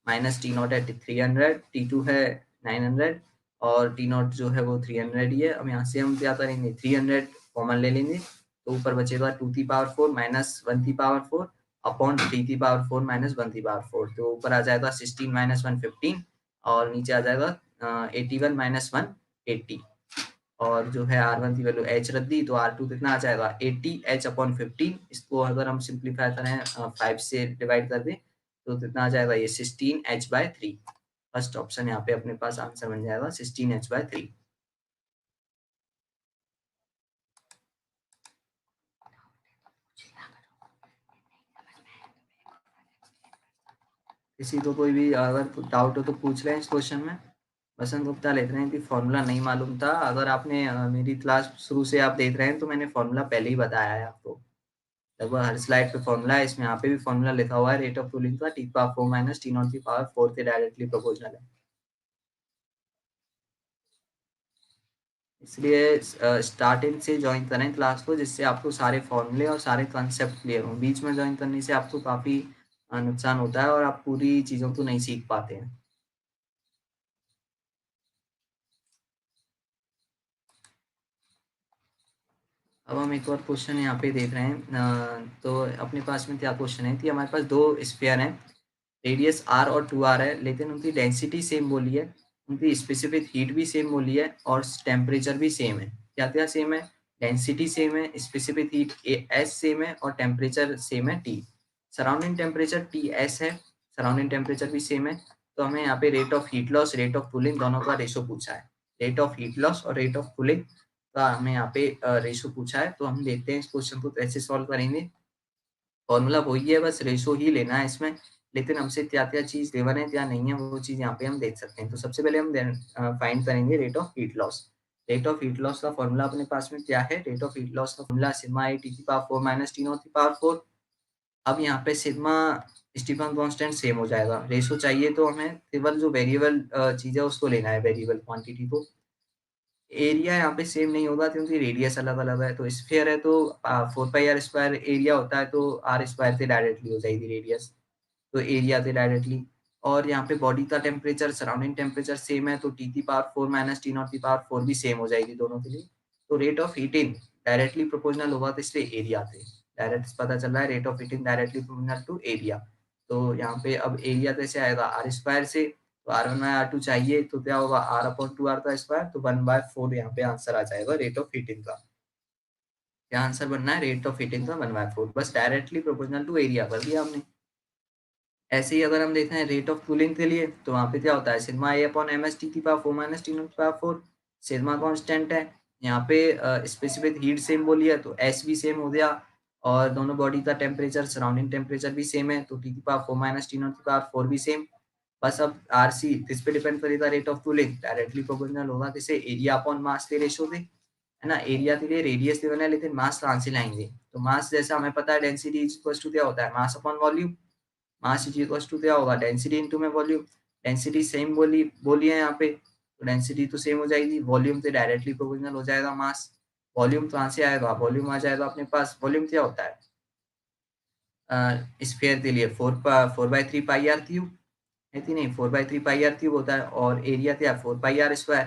A: माइनस T0 है 300, T2 है 900 और T0 जो है वो 300 ही है। अब यहाँ से हम क्या करेंगे 300 कॉमन ले लेंगे, तो ऊपर बचेगा 2 की पावर 4 माइनस 1 की पावर 4 अपॉन 3 की पावर 4 माइनस 1 की पावर 4। तो ऊपर आ जाएगा 16 माइनस 1 15 और नीचे आ जाएगा 81 माइनस 1 80। और जो है R1 की वैल्यू h रख दी, तो R2 कितना आ जाएगा 80 h अपॉन 15। इसको अगर हम सिंप्लीफाई करें 5 से डिवाइड कर दें तो कितना आ जाएगा ये 16 h बाय 3। फर्स्ट ऑप्शन यहाँ पे अपने पास आंसर बन जाएगा 16 h बाय 3। किसी को कोई भी अगर डाउट हो तो पूछ रहे हैं इस क्वेश्चन में। बसंत गुप्ता लिख रहे हैं कि फॉर्मूला नहीं मालूम था। अगर आपने मेरी क्लास शुरू से आप देख रहे हैं तो मैंने फॉर्मूला पहले ही बताया है आपको। लगभग हर स्लाइड पे फॉर्मूला है, इसमें यहाँ पे भी फॉर्मूला लिखा हुआ है। रेट ऑफ कूलिंग का T power 4 minus T not की पावर 4 के डायरेक्टली प्रोपोर्शनल है। इसलिए स्टार्टिंग से ज्वाइन करें क्लास को, जिससे आपको सारे फॉर्मूले और सारे कॉन्सेप्ट क्लियर हों। बीच में ज्वाइन करने से आपको काफ़ी नुकसान होता है और आप पूरी चीज़ों को नहीं सीख पाते हैं। अब हम एक और क्वेश्चन यहाँ पे देख रहे हैं। तो अपने पास में क्या क्वेश्चन है कि हमारे पास दो स्फीयर हैं, रेडियस r और 2r है, लेकिन उनकी डेंसिटी सेम बोली है, उनकी स्पेसिफिक हीट भी सेम बोली है और टेम्परेचर भी सेम है। क्या क्या सेम है, डेंसिटी सेम है, स्पेसिफिक हीट एस सेम है और टेम्परेचर सेम है T. Surrounding temperature T S है, सराउंडिंग टेम्परेचर भी सेम है। तो हमें यहाँ पे rate of heat loss, rate of cooling दोनों का रेशो पूछा है। रेट ऑफ हीट लॉस और रेट ऑफ कूलिंग का हमें यहाँ पे रेशो पूछा है। तो हम देखते हैं इस क्वेश्चन को कैसे सॉल्व करेंगे। फॉर्मूला वही है, बस रेशो ही लेना है इसमें, लेकिन हमसे क्या-क्या चीज़ गिवन है, क्या नहीं है, वो चीज़ यहाँ पे हम देख सकते हैं। तो सबसे पहले हम फाइंड करेंगे rate of heat loss. Rate of heat loss का फॉर्मूला अपने पास में क्या है, रेट ऑफ हीट लॉस का फॉर्मूला सिग्मा ए टी की पावर 4 माइनस टी नॉट की पावर 4। अब यहाँ पे सिग्मा स्टीफन कांस्टेंट सेम हो जाएगा। रेशो चाहिए तो हमें केवल जो वेरिएबल चीज़ है उसको लेना है, वेरिएबल क्वांटिटी को। एरिया यहाँ पे सेम नहीं होगा क्योंकि रेडियस अलग-अलग है। तो स्फीयर है तो 4 पाई आर स्क्वायर एरिया होता है, तो आर स्क्वायर से डायरेक्टली हो जाएगी रेडियस, तो एरिया से डायरेक्टली। और यहाँ पे बॉडी का टेम्परेचर, सराउंडिंग टेम्परेचर सेम है, तो टी की पावर 4 माइनस टी नॉट की पावर 4 भी सेम हो जाएगी दोनों के लिए। तो rate of heating directly proportional होगा, तो इसलिए एरिया थे। डायरेक्ट पता चल रहा है rate of heating directly proportional to area. तो यहाँ पे अब एरिया कैसे आएगा, आर स्क्वायर से, तो R1 बाय R2 चाहिए, तो क्या होगा R अपॉन 2R का स्क्वायर, तो 1/4 यहाँ पे आंसर आ जाएगा रेट ऑफ हीटिंग का। क्या आंसर बनना है, रेट ऑफ हीटिंग का 1/4। बस डायरेक्टली प्रोपोर्शनल टू एरिया कर दिया हमने। ऐसे ही अगर हम देखें रेट ऑफ कूलिंग के लिए, तो वहाँ पे क्या होता है sigma A upon M S T की पावर 4 माइनस टी नॉट की पावर 4। सिग्मा कांस्टेंट है, यहाँ पे स्पेसिफिक हीट सेम बोली है तो एस भी सेम हो गया, और दोनों बॉडी का टेम्परेचर, सराउंडिंग टेम्परेचर भी सेम है, तो टी की पावर 4 माइनस टी नॉट की पावर 4 भी सेम। बस अब आर सी किस पे डिपेंड करेगा, rate of cooling directly proportional होगा किसे, एरिया अपॉन मास के रेशो से, है ना। एरिया के लिए रेडियस गिवन है, लेकिन मास कहाँ से लाएंगे, तो मास जैसा हमें पता है डेंसिटी इज इक्वल टू क्या होता है, mass upon volume. Mass is equal to क्या होगा, डेंसिटी इनटू में वॉल्यूम। डेंसिटी सेम बोली है यहाँ पे, तो डेंसिटी तो सेम हो जाएगी, वॉल्यूम से डायरेक्टली प्रोपोर्शनल हो जाएगा मास। वॉल्यूम कहाँ से आएगा, वॉल्यूम आ जाएगा अपने पास, वॉल्यूम क्या होता है स्फीयर के लिए 4/3 पाई आर क्यूब है कि नहीं, 4/3 पाई आर क्यूब होता है, और एरिया क्या 4 पाई आर स्क्वायर।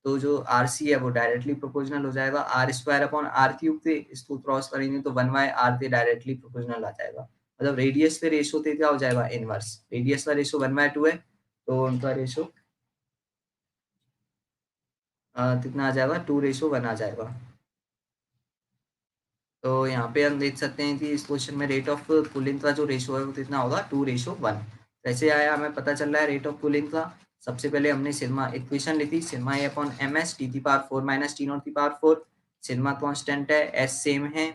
A: तो जो आर सी है वो डायरेक्टली प्रोपोर्शनल हो जाएगा R square upon R cube से, इसको क्रॉस करेंगे तो 1/r से डायरेक्टली प्रोपोर्शनल आ जाएगा। मतलब रेडियस पे रेशो थे क्या हो जाएगा इनवर्स, रेडियस का रेशो 1/2 है, तो उनका रेशो कितना आ जाएगा 2:1 आ जाएगा। तो यहाँ पे हम देख सकते हैं कि इस क्वेश्चन में रेट ऑफ कूलिंग का जो रेशो है वो कितना होगा 2:1। कैसे आया हमें पता चल रहा है रेट ऑफ कूलिंग का, सबसे पहले हमने सिग्मा इक्वेशन ली थी, sigma A upon M S T की पावर 4 माइनस टी नॉट की पावर 4। सिग्मा कांस्टेंट है, एस सेम है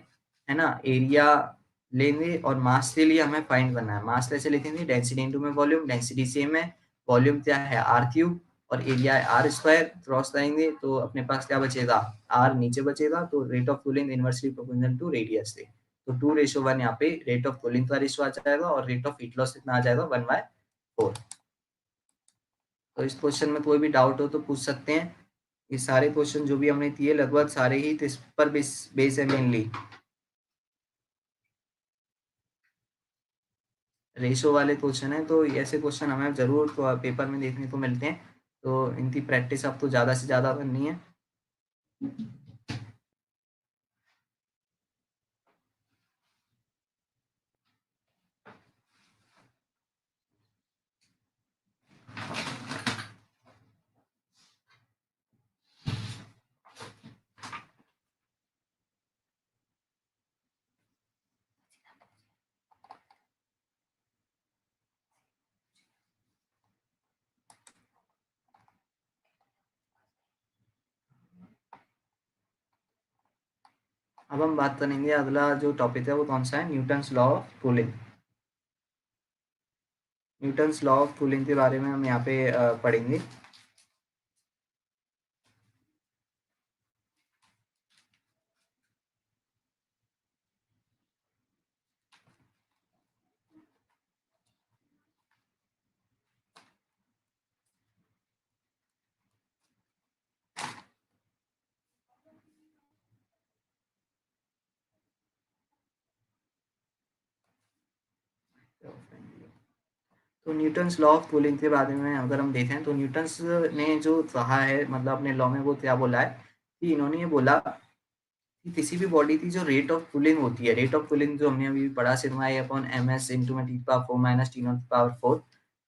A: ना। एरिया लेंगे और मास के लिए हमें फाइंड करना है। मास कैसे लिखेंगे, डेंसिटी इंटू में वॉल्यूम, डेंसिटी सेम है, वॉल्यूम क्या है आर क्यूब और एरिया है आर स्क्वायर। क्रॉस करेंगे तो अपने पास क्या बचेगा, आर नीचे बचेगा, तो rate of cooling inversely proportional to radius से, तो 2:1 यहाँ पे रेट ऑफ कूलिंग का रेशियो आ जाएगा और रेट ऑफ हीट लॉस कितना आ जाएगा 1/4। तो इस क्वेश्चन में कोई भी डाउट हो तो पूछ सकते हैं। ये सारे क्वेश्चन जो भी हमने किए लगभग सारे ही इस पर बेस है मेनली। रेशो वाले क्वेश्चन है, तो ऐसे क्वेश्चन हमें जरूर तो पेपर में देखने को मिलते हैं, तो इनकी प्रैक्टिस आपको ज़्यादा से ज़्यादा करनी है। अब हम बात करेंगे, अगला जो टॉपिक है वो कौन सा है, Newton's law of cooling. Newton's law of cooling के बारे में हम यहाँ पे पढ़ेंगे। तो न्यूटन्स लॉ ऑफ कूलिंग के बारे में अगर हम देखें तो न्यूटन्स ने जो कहा है, मतलब अपने लॉ में वो क्या बोला है कि इन्होंने ये बोला कि किसी भी बॉडी की जो रेट ऑफ कूलिंग होती है, रेट ऑफ कूलिंग जो हमने अभी पढ़ा, sigma A upon M S into में T power 4 minus T not power 4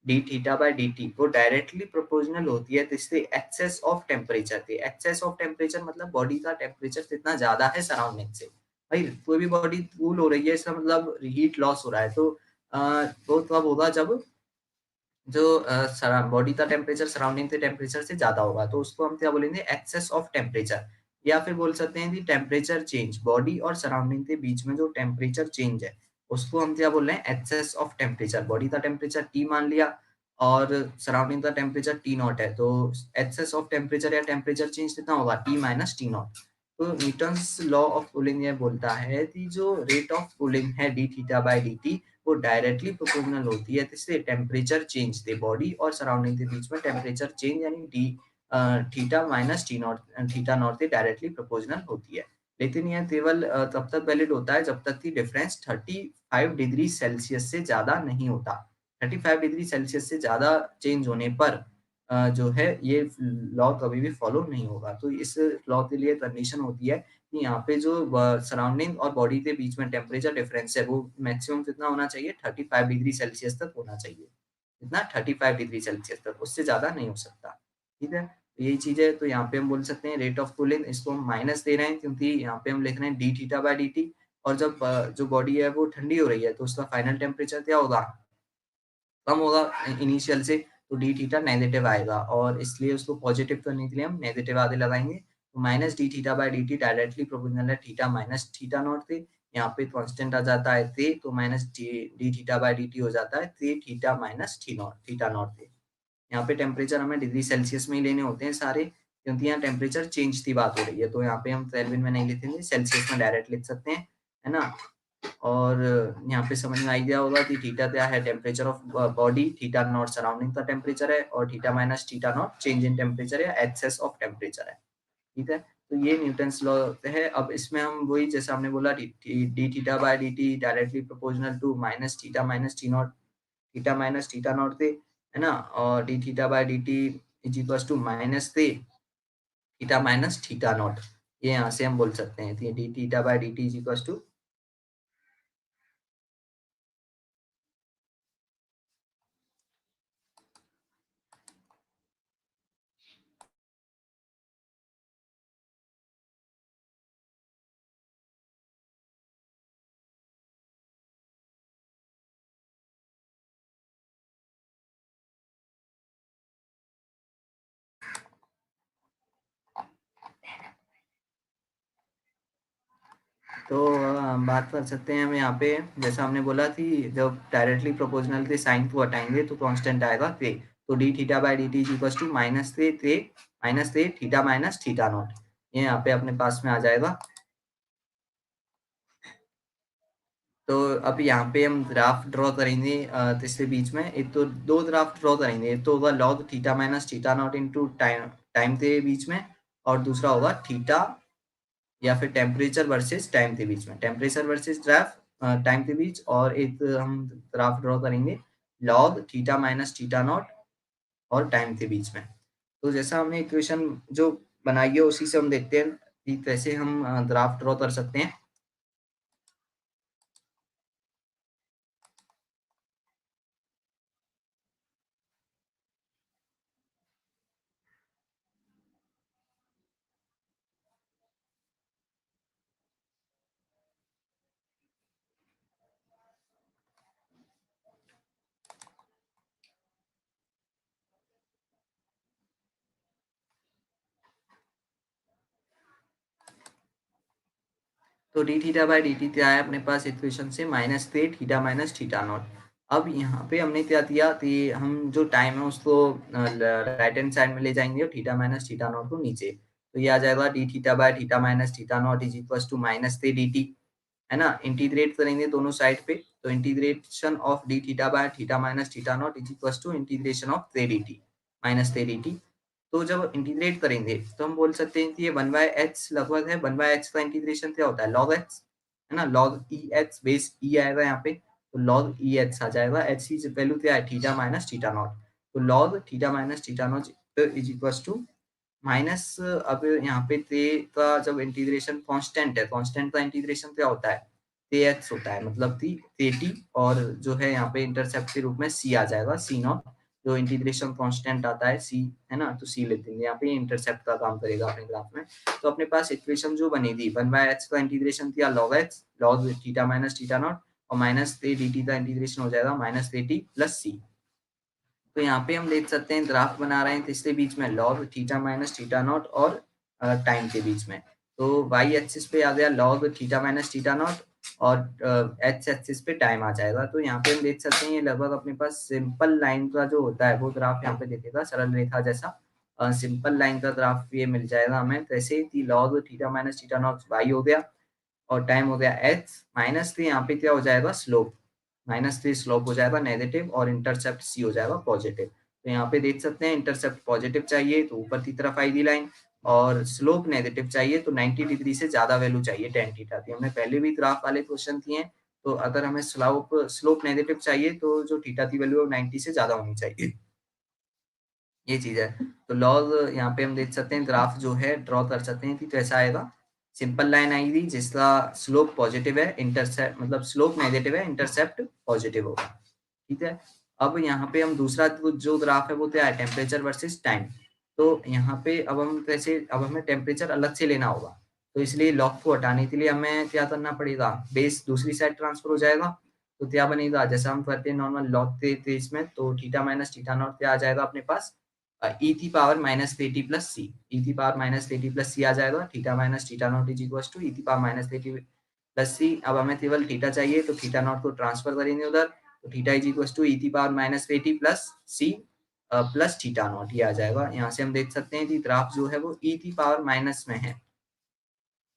A: D theta by D T, वो डायरेक्टली प्रोपोर्शनल होती है इससे एक्सेस ऑफ टेम्परेचर के। एक्सेस ऑफ टेम्परेचर मतलब बॉडी का टेम्परेचर कितना ज्यादा है सराउंडिंग से। भाई कोई भी बॉडी कूल हो रही है, इसका मतलब हीट लॉस हो रहा है, तो वो तब होगा जब जो बॉडी का टेम्परेचर सराउंडिंग के टेम्परेचर से ज्यादा होगा, तो उसको हम क्या बोलेंगे, एक्सेस ऑफ टेम्परेचर। या फिर बोल सकते हैं कि टेम्परेचर चेंज, बॉडी और सराउंडिंग के बीच में जो टेम्परेचर चेंज है उसको हम क्या बोल रहे हैं, एक्सेस ऑफ टेम्परेचर। बॉडी का टेम्परेचर टी मान लिया और सराउंडिंग का टेम्परेचर टी नॉट है, तो एक्सेस ऑफ टेम्परेचर या टेम्परेचर चेंज कितना होगा, टी माइनस टी नॉट। तो न्यूटन्स लॉ ऑफ कूलिंग ये बोलता है कि जो रेट ऑफ कूलिंग है D theta by D T, वो डायरेक्टली प्रोपोर्शनल होती है इससे टेम्परेचर चेंज थे, बॉडी और सराउंडिंग के बीच में टेम्परेचर चेंज यानी D theta minus T naught, theta naught से डायरेक्टली प्रोपोर्शनल होती है। लेकिन यह केवल तब तक वैलिड होता है जब तक कि डिफरेंस 35 डिग्री सेल्सियस से ज्यादा नहीं होता। 35 डिग्री सेल्सियस से ज्यादा चेंज होने पर जो है ये लॉ कभी भी फॉलो नहीं होगा। तो इस लॉ के लिए कंडीशन होती है कि यहाँ पे जो सराउंडिंग और बॉडी के बीच में टेम्परेचर डिफरेंस है वो मैक्सिमम कितना होना चाहिए, 35 डिग्री सेल्सियस तक होना चाहिए। कितना, 35 डिग्री सेल्सियस तक, उससे ज्यादा नहीं हो सकता। ठीक है, तो यही चीज है। तो यहाँ पे हम बोल सकते हैं रेट ऑफ कूलिंग, इसको हम माइनस दे रहे हैं क्योंकि यहाँ पे हम लिख रहे हैं D theta by D T. और जब जो बॉडी है वो ठंडी हो रही है तो उसका फाइनल टेम्परेचर क्या होगा, कम होगा इनिशियल से, तो डी थीटा नेगेटिव आएगा और इसलिए उसको पॉजिटिव करने के लिए हम नेगेटिव आगे लगाएंगे। तो minus D theta by D T directly proportional है थीटा माइनस थीटा नॉट थे। यहाँ पे कांस्टेंट आ जाता है थे, तो minus D theta by D T हो जाता है थे थीटा माइनस थीटा नॉट थे। यहाँ पे टेम्परेचर हमें डिग्री सेल्सियस में ही लेने होते हैं सारे, क्योंकि यहाँ टेम्परेचर चेंज की बात हो रही है, तो यहाँ पे हम केल्विन में नहीं लिखेंगे, सेल्सियस में डायरेक्ट लिख सकते हैं, है ना। और यहाँ पे समझ में आ गया होगा कि थीटा क्या है, temperature of body, theta naught surrounding का टेम्परेचर है और theta minus theta not change in temperature या एक्सेस ऑफ टेम्परेचर है। ठीक है, तो ये न्यूटन्स लॉ है। अब इसमें हम वही जैसा हमने बोला D theta by D T directly proportional to minus T naught, theta minus theta naught थे, है ना। और D theta by D T is equal to minus थे थीटा माइनस थीटा नॉट, ये यहाँ से हम बोल सकते हैं D theta by D T is equal to तो हम बात कर सकते हैं हम यहाँ पे, जैसा हमने बोला थी जब डायरेक्टली प्रोपोर्शनल थे साइन को हटाएंगे तो कांस्टेंट आएगा थे, तो D theta by D T is equal to minus थे थीटा माइनस थीटा नॉट, ये यहाँ पे अपने पास में आ जाएगा। तो अब यहाँ पे हम ग्राफ ड्रॉ करेंगे इसके बीच में, एक तो दो ग्राफ ड्रॉ करेंगे, एक तो होगा log theta minus theta not into time time के बीच में, और दूसरा होगा थीटा या फिर टेम्परेचर वर्सेस टाइम के बीच में, टेम्परेचर वर्सेस ग्राफ टाइम के बीच, और एक हम ग्राफ ड्रॉ करेंगे log theta minus theta not और टाइम के बीच में। तो जैसा हमने इक्वेशन जो बनाई है उसी से हम देखते हैं कि कैसे हम ग्राफ ड्रॉ कर सकते हैं। तो D theta by D T क्या है अपने पास इक्वेशन से, माइनस थे थीटा माइनस थीटा नॉट। अब यहाँ पे हमने क्या किया कि हम जो टाइम है उसको राइट हैंड साइड में ले जाएंगे और थीटा माइनस थीटा नॉट को नीचे, तो ये आ जाएगा D theta by theta minus theta not is equal to minus थे डी टी, है ना, इंटीग्रेट करेंगे दोनों साइड पे, तो integration of D theta by theta minus theta not is equal to integration of थे डी टी माइनस थे D T. तो जब इंटीग्रेट करेंगे तो हम बोल सकते हैं कि ये 1/h लगभग है, 1/h का इंटीग्रेशन क्या होता है log h, है ना, log e h base e आएगा यहाँ पे, तो log e h आ जाएगा, h की वैल्यू क्या है थीटा माइनस थीटा नॉट, तो log theta minus theta not is equal to minus, अब यहाँ पे ते का जब इंटीग्रेशन कांस्टेंट है, कांस्टेंट का इंटीग्रेशन क्या होता है ते एक्स होता है, मतलब ते टी, और जो है यहाँ पे इंटरसेप्ट के रूप में सी आ जाएगा सी नॉट, जो इंटीग्रेशन कांस्टेंट आता है सी, है ना, तो सी लेते हैं यहाँ पे इंटरसेप्ट का काम करेगा अपने ग्राफ में। तो अपने पास इक्वेशन जो बनी थी 1/x का इंटीग्रेशन किया log x log theta minus theta not, और माइनस ते डी टी का इंटीग्रेशन हो जाएगा माइनस ते टी प्लस सी। तो यहाँ पे हम देख सकते हैं ग्राफ बना रहे हैं, तो इसके बीच में log theta minus theta not और टाइम के बीच में, तो वाई एक्सिस पे आ गया log theta minus theta not, और एक्स एक्सिस पे टाइम आ जाएगा। तो यहाँ पे हम देख सकते हैं ये लगभग अपने पास सिंपल लाइन का जो होता है वो ग्राफ यहाँ पे दिखेगा, सरल रेखा जैसा सिंपल लाइन का ग्राफ ये मिल जाएगा हमें, कैसे कि log theta minus theta naught Y हो गया और टाइम हो गया एक्स, माइनस थ्री यहाँ पे क्या हो जाएगा स्लोप, माइनस थ्री स्लोप हो जाएगा नेगेटिव, और इंटरसेप्ट सी हो जाएगा पॉजिटिव। तो यहाँ पे देख सकते हैं इंटरसेप्ट पॉजिटिव चाहिए तो ऊपर की तरफ आएगी लाइन, और स्लोप नेगेटिव चाहिए तो 90 डिग्री से ज्यादा वैल्यू चाहिए टेन थीटा की, हमने पहले भी ग्राफ वाले क्वेश्चन किए हैं। तो अगर हमें स्लोप नेगेटिव चाहिए तो जो थीटा की वैल्यू है 90 से ज्यादा होनी चाहिए, ये चीज है। तो लॉग यहाँ पे हम देख सकते हैं ग्राफ जो है ड्रॉ कर सकते हैं कि कैसा आएगा, सिंपल लाइन आएगी जिसका स्लोप पॉजिटिव है, इंटरसेप्ट मतलब स्लोप नेगेटिव है, इंटरसेप्ट पॉजिटिव होगा, ठीक है। अब यहाँ पे हम दूसरा जो ग्राफ है वो क्या है टेम्परेचर वर्सेस टाइम। तो यहाँ पे अब हम कैसे, अब हमें टेम्परेचर अलग से लेना होगा, तो इसलिए लॉग को हटाने के लिए हमें क्या करना पड़ेगा, बेस दूसरी साइड ट्रांसफर हो जाएगा, तो क्या बनेगा जैसा हम करते हैं नॉर्मल लॉग के इसमें, तो थीटा माइनस थीटा नॉट क्या आ जाएगा अपने पास ई की power minus three T plus C, e की power minus three T plus C आ जाएगा, theta minus theta not is equal to ई की power minus three T plus C. अब हमें केवल थीटा चाहिए तो थीटा नॉट को ट्रांसफर करेंगे उधर, तो थीटा इज इक्वल टू ई की power minus three T plus C plus theta naught, ये आ जाएगा। यहाँ से हम देख सकते हैं कि ग्राफ जो है वो ई की पावर माइनस में है,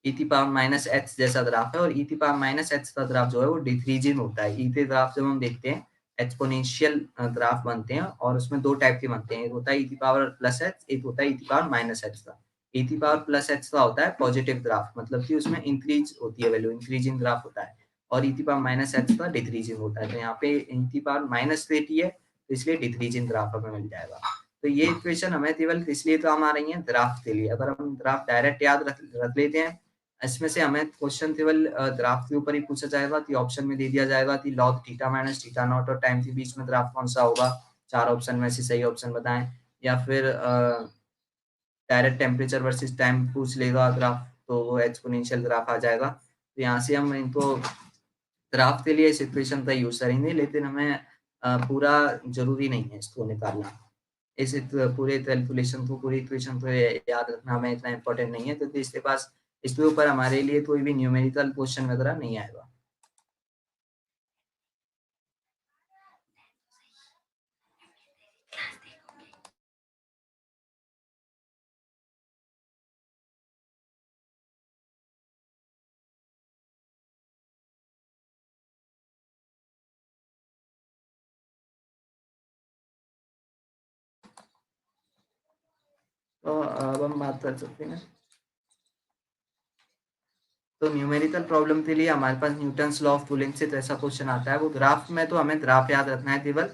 A: ई की पावर माइनस एक्स जैसा ग्राफ है, और ई की पावर माइनस एक्स का ग्राफ जो है वो डिक्रीजिंग होता है। ई के ग्राफ जब हम देखते हैं एक्सपोनेंशियल ग्राफ बनते हैं, और उसमें दो टाइप के बनते हैं, एक होता है ई की पावर प्लस एक्स, एक होता है ई की पावर माइनस एक्स का। ई की पावर प्लस एक्स का होता है पॉजिटिव ग्राफ, मतलब कि उसमें इंक्रीज होती है वैल्यू, इंक्रीजिंग ग्राफ होता है, और ई की पावर माइनस एक्स का डिक्रीजिंग होता है। तो यहाँ पे ई की पावर माइनस देती है तो इसलिए डिक्रीजिंग ग्राफ हमें मिल जाएगा। तो ये इक्वेशन हमें केवल इसलिए काम आ रही है ग्राफ के लिए, अगर हम ग्राफ डायरेक्ट याद रख लेते हैं, इसमें से हमें क्वेश्चन केवल ग्राफ के ऊपर ही पूछा जाएगा कि ऑप्शन में दे दिया जाएगा कि log theta minus theta not और टाइम के बीच में ग्राफ कौन सा होगा, चार ऑप्शन में से सही ऑप्शन बताएं, या फिर डायरेक्ट टेम्परेचर वर्सेस टाइम पूछ लेगा ग्राफ, तो वो एक्सपोनेंशियल ग्राफ आ जाएगा। तो यहाँ से हम इनको ग्राफ के लिए इस इक्वेशन का यूज करेंगे, लेकिन हमें पूरा जरूरी नहीं है इसको निकालना, इस पूरे कैलकुलेशन को, पूरी इक्वेशन को याद रखना हमें इतना इम्पोर्टेंट नहीं है, क्योंकि इसके पास इसके ऊपर हमारे लिए कोई भी न्यूमेरिकल क्वेश्चन वगैरह नहीं आएगा। तो अब हम बात कर सकते हैं। तो न्यूमेरिकल प्रॉब्लम के लिए हमारे पास न्यूटन्स लॉ ऑफ कूलिंग से तो ऐसा क्वेश्चन आता है। वो ग्राफ में तो हमें ग्राफ याद रखना है केवल,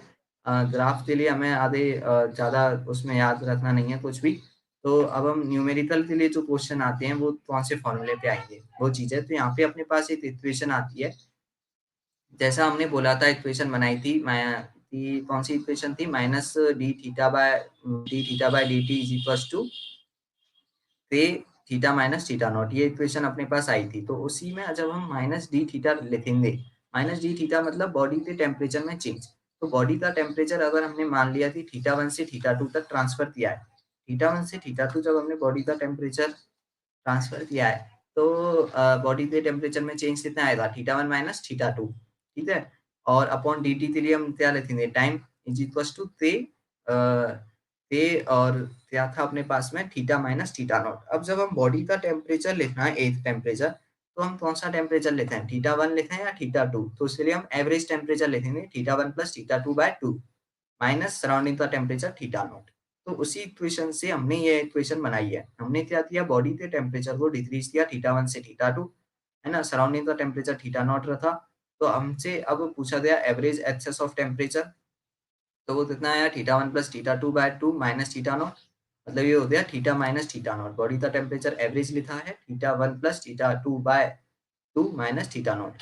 A: ग्राफ के लिए हमें आधे ज़्यादा उसमें याद रखना नहीं है कुछ भी। तो अब हम न्यूमेरिकल के लिए जो क्वेश्चन आते हैं वो कौन से फॉर्मूले पे आएंगे वो चीज़ है। तो यहाँ पे अपने पास एक इक्वेशन आती है, जैसा हमने बोला था इक्वेशन बनाई थी मैं कि कौन सी इक्वेशन थी, minus D theta by D T is equals to से थीटा माइनस थीटा नॉट, ये इक्वेशन अपने पास आई थी। तो उसी में जब हम माइनस डी थीटा लिखेंगे, माइनस डी थीटा मतलब बॉडी के टेम्परेचर में चेंज। तो बॉडी का टेम्परेचर अगर हमने मान लिया कि थीटा 1 से थीटा 2 तक ट्रांसफर किया है, थीटा 1 से थीटा 2 जब हमने बॉडी का टेम्परेचर ट्रांसफर किया है, तो बॉडी के टेम्परेचर में चेंज कितना आएगा, थीटा 1 माइनस थीटा 2, ठीक है। और अपॉन डी टी के लिए हम क्या लिखेंगे, टाइम इज इक्वल्स टू ते और क्या था अपने पास में, थीटा माइनस थीटा नॉट। अब जब हम बॉडी का टेम्परेचर लिखना है एथ टेम्परेचर, तो हम कौन सा टेम्परेचर लेते हैं, थीटा 1 लेते हैं या थीटा 2, तो इसके लिए हम एवरेज टेम्परेचर लिखेंगे theta 1 plus theta 2 by 2 minus surrounding का टेम्परेचर थीटा नॉट। तो उसी इक्वेशन से हमने ये इक्वेशन बनाई है। हमने क्या किया, बॉडी के टेम्परेचर को डिक्रीज किया थीटा 1 से थीटा 2, है ना, सराउंडिंग का टेम्परेचर थीटा नॉट रखा। तो हमसे अब पूछा गया एवरेज एक्सेस ऑफ टेम्परेचर, तो वो कितना आया, theta 1 plus theta 2 by 2 minus theta naught, मतलब ये हो गया theta minus theta naught. Body का टेम्परेचर एवरेज लिखा है theta 1 plus theta 2 by 2 minus theta naught.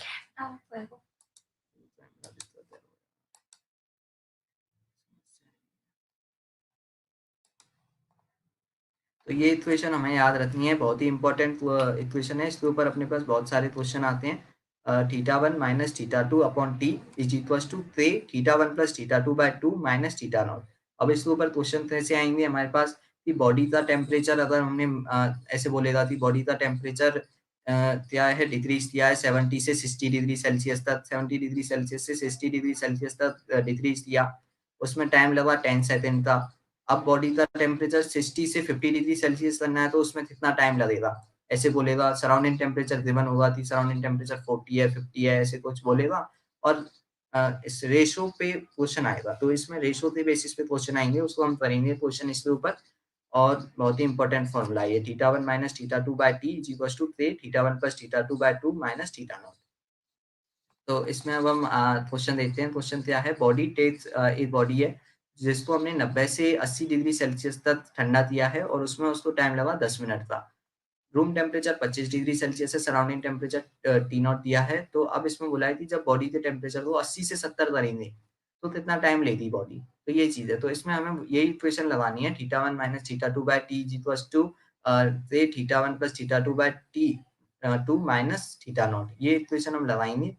A: तो ये इक्वेशन हमें याद रखनी है, बहुत ही इंपॉर्टेंट इक्वेशन है। इसके ऊपर अपने पास बहुत सारे क्वेश्चन आते हैं। Theta 1 minus theta 2 upon T is equals to theta 1 plus theta 2 by 2 minus theta naught. अब इसके ऊपर क्वेश्चन कैसे आएंगे हमारे पास, कि बॉडी का टेम्परेचर अगर हमने ऐसे बोलेगा कि बॉडी का टेम्परेचर क्या है, डिक्रीज किया है 70 से 60 डिग्री सेल्सियस तक, 70 डिग्री सेल्सियस से 60 डिग्री सेल्सियस तक डिक्रीज किया, उसमें टाइम लगा 10 सेकेंड का। अब बॉडी का टेम्परेचर 60 से 50 डिग्री सेल्सियस करना है, तो उसमें कितना टाइम लगेगा, ऐसे बोलेगा। सराउंडिंग टेम्परेचर गिवन होगा कि सराउंडिंग टेम्परेचर 40 है 50 है, ऐसे कुछ बोलेगा। और इस रेशो पे क्वेश्चन आएगा, तो इसमें रेशो के बेसिस पे क्वेश्चन आएंगे, उसको हम करेंगे क्वेश्चन इसके ऊपर। और बहुत ही इंपॉर्टेंट फॉर्मूला है ये, theta 1 minus theta 2 by T is equals to theta 1 plus theta 2 by 2 minus theta naught. तो इसमें अब हम क्वेश्चन देखते हैं। क्वेश्चन क्या है, बॉडी टेक्स एक बॉडी है जिसको हमने 90 से 80 डिग्री सेल्सियस तक ठंडा किया है, और उसमें उसको टाइम लगा 10 मिनट का। रूम टेम्परेचर 25 डिग्री सेल्सियस है, सराउंडिंग टेम्परेचर टी नॉट दिया है। तो अब इसमें बोला है कि जब बॉडी के टेम्परेचर को 80 से 70 करेंगे, तो कितना टाइम लेगी बॉडी। तो ये चीज़ है, तो इसमें हमें यही इक्वेशन लगानी है, theta 1 minus theta 2 by T is equals to theta 1 plus theta 2 by T 2 minus theta naught. ये इक्वेशन हम लगाएंगे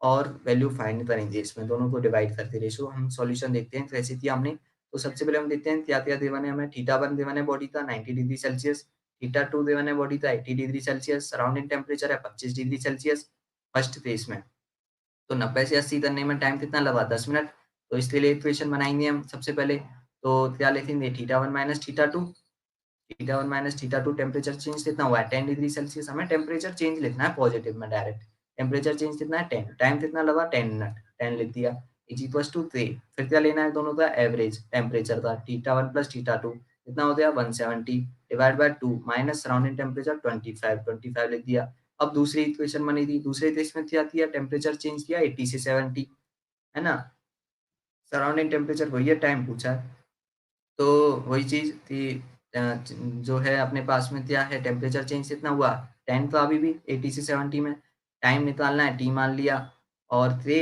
A: और वैल्यू फाइंड करेंगे, इसमें दोनों को डिवाइड करके रेशो। हम सॉल्यूशन देखते हैं कैसे किया हमने। तो सबसे पहले हम देखते हैं क्या क्या देवन है हमें। थीटा 1 देवन है बॉडी का 90 डिग्री सेल्सियस, थीटा 2 देवन है बॉडी का 80 डिग्री सेल्सियस, सराउंडिंग टेम्परेचर है 25 डिग्री सेल्सियस फर्स्ट फेज में। तो 90 से 80 करने में टाइम कितना लगा, 10 मिनट। तो इसके लिए इक्वेशन बनाएंगे हम सबसे पहले। तो क्या लिखेंगे, theta 1 minus theta 2, theta 1 minus theta 2 temperature change कितना हुआ है 10 डिग्री सेल्सियस। हमें टेम्परेचर चेंज लिखना है पॉजिटिव में डायरेक्ट। टेम्परेचर चेंज कितना है 10, टाइम कितना लगा 10 मिनट, 10 लिख दिया इज इक्वल्स टू 3। फिर क्या लेना है दोनों का एवरेज टेम्परेचर का, थीटा 1 प्लस थीटा 2 कितना हो गया 170 divide by 2 minus surrounding temperature 25 लिख दिया। अब दूसरी इक्वेशन बनी थी, दूसरे केस में क्या किया, टेम्परेचर चेंज किया 80 से 70, है ना, सराउंडिंग टेम्परेचर वही है, टाइम पूछा है। तो वही चीज़ कि जो है अपने पास में क्या है, टेम्परेचर चेंज कितना हुआ 10, तो अभी भी 80 से 70 में टाइम निकालना है, टी मान लिया। और थे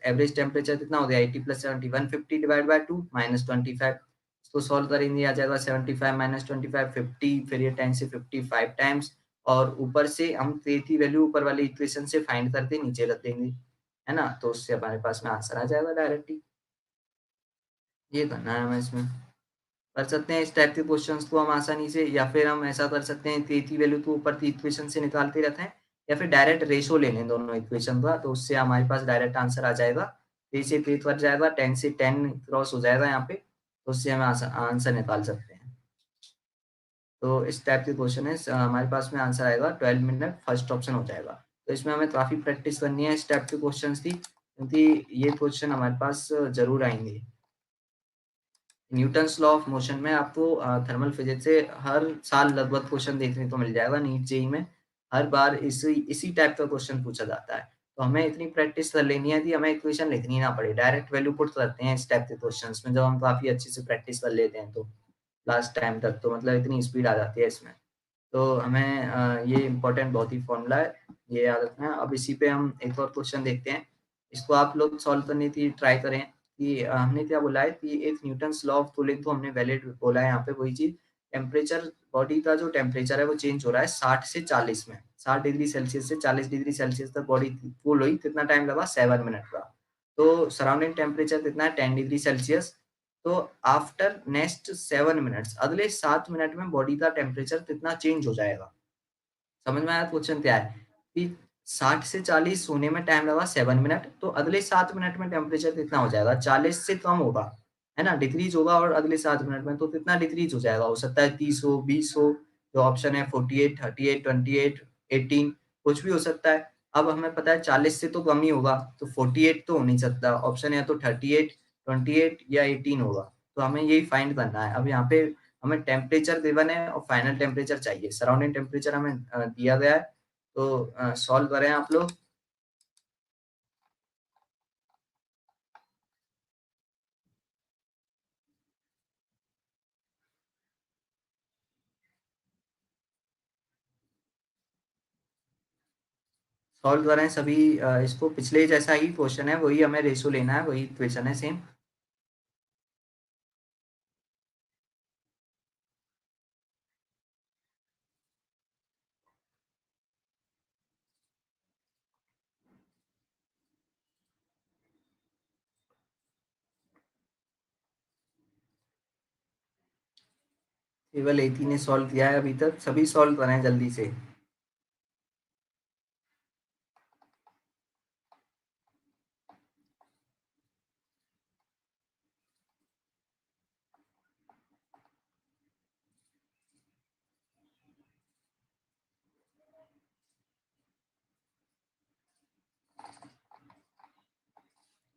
A: एवरेज टेम्परेचर कितना हो गया 80 प्लस 70 150 डिवाइड बाय 2 माइनस 25। इसको सॉल्व करेंगे आ जाएगा 75 माइनस 25 50, फिर ये 10 से 55 टाइम्स, और ऊपर से हम थे की वैल्यू ऊपर वाली इक्वेशन से फाइंड करके नीचे रख देंगे, है ना। तो उससे हमारे पास में आंसर आ जाएगा डायरेक्टली। ये करना है हमें इसमें। कर सकते हैं इस टाइप के क्वेश्चंस को हम आसानी से, या फिर हम ऐसा कर सकते हैं थी वैल्यू तो ऊपर की इक्वेशन से निकालते रहते हैं, या फिर डायरेक्ट रेशो ले लें दोनों इक्वेशन का, तो उससे हमारे पास डायरेक्ट आंसर आ जाएगा। 3 से 3 कट जाएगा, 10 से 10 क्रॉस हो जाएगा यहाँ पे, तो उससे हम आंसर निकाल सकते हैं। तो इस टाइप के क्वेश्चन है, हमारे पास में आंसर आएगा 12 मिनट, फर्स्ट ऑप्शन हो जाएगा। तो इसमें हमें काफ़ी प्रैक्टिस करनी है इस टाइप के क्वेश्चंस की, क्योंकि ये क्वेश्चन हमारे पास ज़रूर आएँगे। न्यूटन्स लॉ ऑफ मोशन में आपको थर्मल फिजिक्स से हर साल लगभग क्वेश्चन देखने को मिल जाएगा। नीट जेईई में हर बार इसी टाइप का क्वेश्चन पूछा जाता है। तो हमें इतनी प्रैक्टिस कर लेनी है कि हमें इक्वेशन लिखनी ना पड़े, डायरेक्ट वैल्यू पुट करते हैं इस टाइप के क्वेश्चंस में, जब हम काफ़ी अच्छे से प्रैक्टिस कर लेते हैं तो लास्ट टाइम तक, तो मतलब इतनी स्पीड आ जाती है इसमें। तो हमें ये इम्पोर्टेंट बहुत ही फॉर्मूला है, ये याद रखना है। अब इसी पे हम एक और क्वेश्चन देखते हैं, इसको आप लोग सॉल्व करने की ट्राई करें कि हमने क्या बोला है कि एक न्यूटन्स लॉ ऑफ कूलिंग को हमने वैलिड बोला है यहाँ पे, वही चीज़ टेम्परेचर, बॉडी का जो टेम्परेचर है वो चेंज हो रहा है 60 से 40 में, 60 डिग्री सेल्सियस से 40 डिग्री सेल्सियस तक बॉडी कूल हुई, कितना टाइम लगा, 7 मिनट का। तो सराउंडिंग टेम्परेचर कितना है, 10 डिग्री सेल्सियस। तो आफ्टर नेक्स्ट 7 मिनट्स, अगले 7 मिनट में बॉडी का टेम्परेचर कितना चेंज हो जाएगा। समझ में आया क्वेश्चन क्या है कि 60 से 40 होने में टाइम लगा 7 मिनट, तो अगले 7 मिनट में टेम्परेचर कितना हो जाएगा, 40 से कम होगा, है ना, डिक्रीज होगा, और अगले 7 मिनट में तो कितना डिक्रीज हो जाएगा, हो सकता है 30 हो, 20 हो, जो ऑप्शन है 48, 38, 28, 18, कुछ भी हो सकता है। अब हमें पता है 40 से तो कम ही होगा, तो 48 तो हो नहीं सकता, ऑप्शन या तो 38, 28 या 18 होगा। तो हमें यही फाइंड करना है। अब यहाँ पे हमें टेम्परेचर गिवन है और फाइनल टेम्परेचर चाहिए, सराउंडिंग टेम्परेचर हमें दिया गया है। तो सॉल्व करें आप लोग। सॉल्व करें सभी, इसको पिछले जैसा ही क्वेश्चन है, वही हमें रेशो लेना है, वही क्वेश्चन है सेम। केवल एक ही ने सॉल्व किया है अभी तक, सभी सॉल्व करें जल्दी से।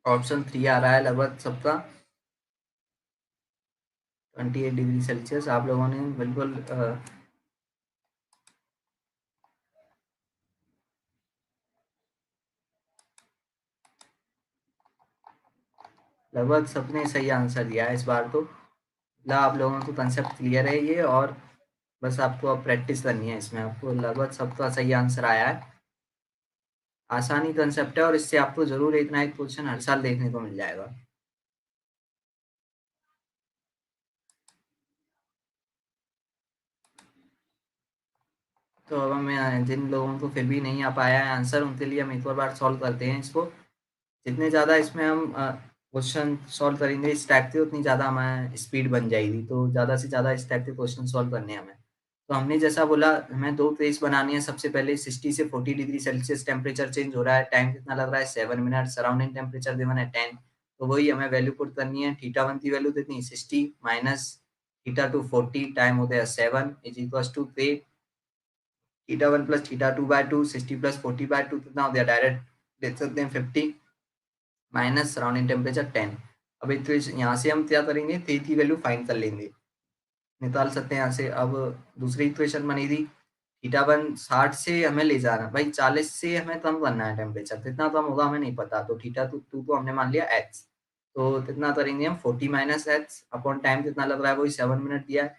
A: ऑप्शन 3 आ रहा है लगभग सबका, 28 डिग्री सेल्सियस। आप लोगों ने बिल्कुल लगभग सबने सही आंसर दिया है इस बार तो। मतलब आप लोगों को कंसेप्ट क्लियर है ये, और बस आपको अब प्रैक्टिस करनी है इसमें। आपको लगभग सबका सही आंसर आया है। आसानी कंसेप्ट है, और इससे आपको जरूर एक ना एक क्वेश्चन हर साल देखने को मिल जाएगा। तो अब हमें, जिन लोगों को फिर भी नहीं आ पाया है आंसर, उनके लिए हम एक और बार सॉल्व करते हैं इसको। जितने ज़्यादा इसमें हम क्वेश्चन सॉल्व करेंगे इस टाइप के, उतनी ज़्यादा हमें स्पीड बन जाएगी। तो ज़्यादा से ज़्यादा इस टाइप के क्वेश्चन सॉल्व करने हैं हमें। तो हमने जैसा बोला, हमें 2 केस बनानी है। सबसे पहले 60 से 40 डिग्री सेल्सियस टेम्परेचर चेंज हो रहा है, टाइम कितना लग रहा है, 7 मिनट, सराउंडिंग टेम्परेचर गिवन है 10। तो वही हमें वैल्यू पुट करनी है। थीटा 1 की वैल्यू कितनी, 60 माइनस थीटा 2 40, टाइम हो गया 7, इज इक्वल टू पे थीटा 1 प्लस थीटा 2/2, 60 प्लस 40/2 कितना हो गया, डायरेक्ट देख सकते हैं 50, माइनस सराउंडिंग टेम्परेचर 10। अब यहाँ से हम क्या करेंगे, थे की वैल्यू फाइंड कर लेंगे, निकाल सकते हैं यहाँ से। अब दूसरी इक्वेशन बनी थी, थीटा 1 60 से हमें ले जाना, भाई 40 से हमें कम करना है टेम्परेचर, कितना कम होगा हमें नहीं पता। तो थीटा 2 को हमने मान लिया एच, तो कितना करेंगे हम, 40 माइनस एच अपॉन टाइम कितना लग रहा है, वही 7 मिनट दिया है,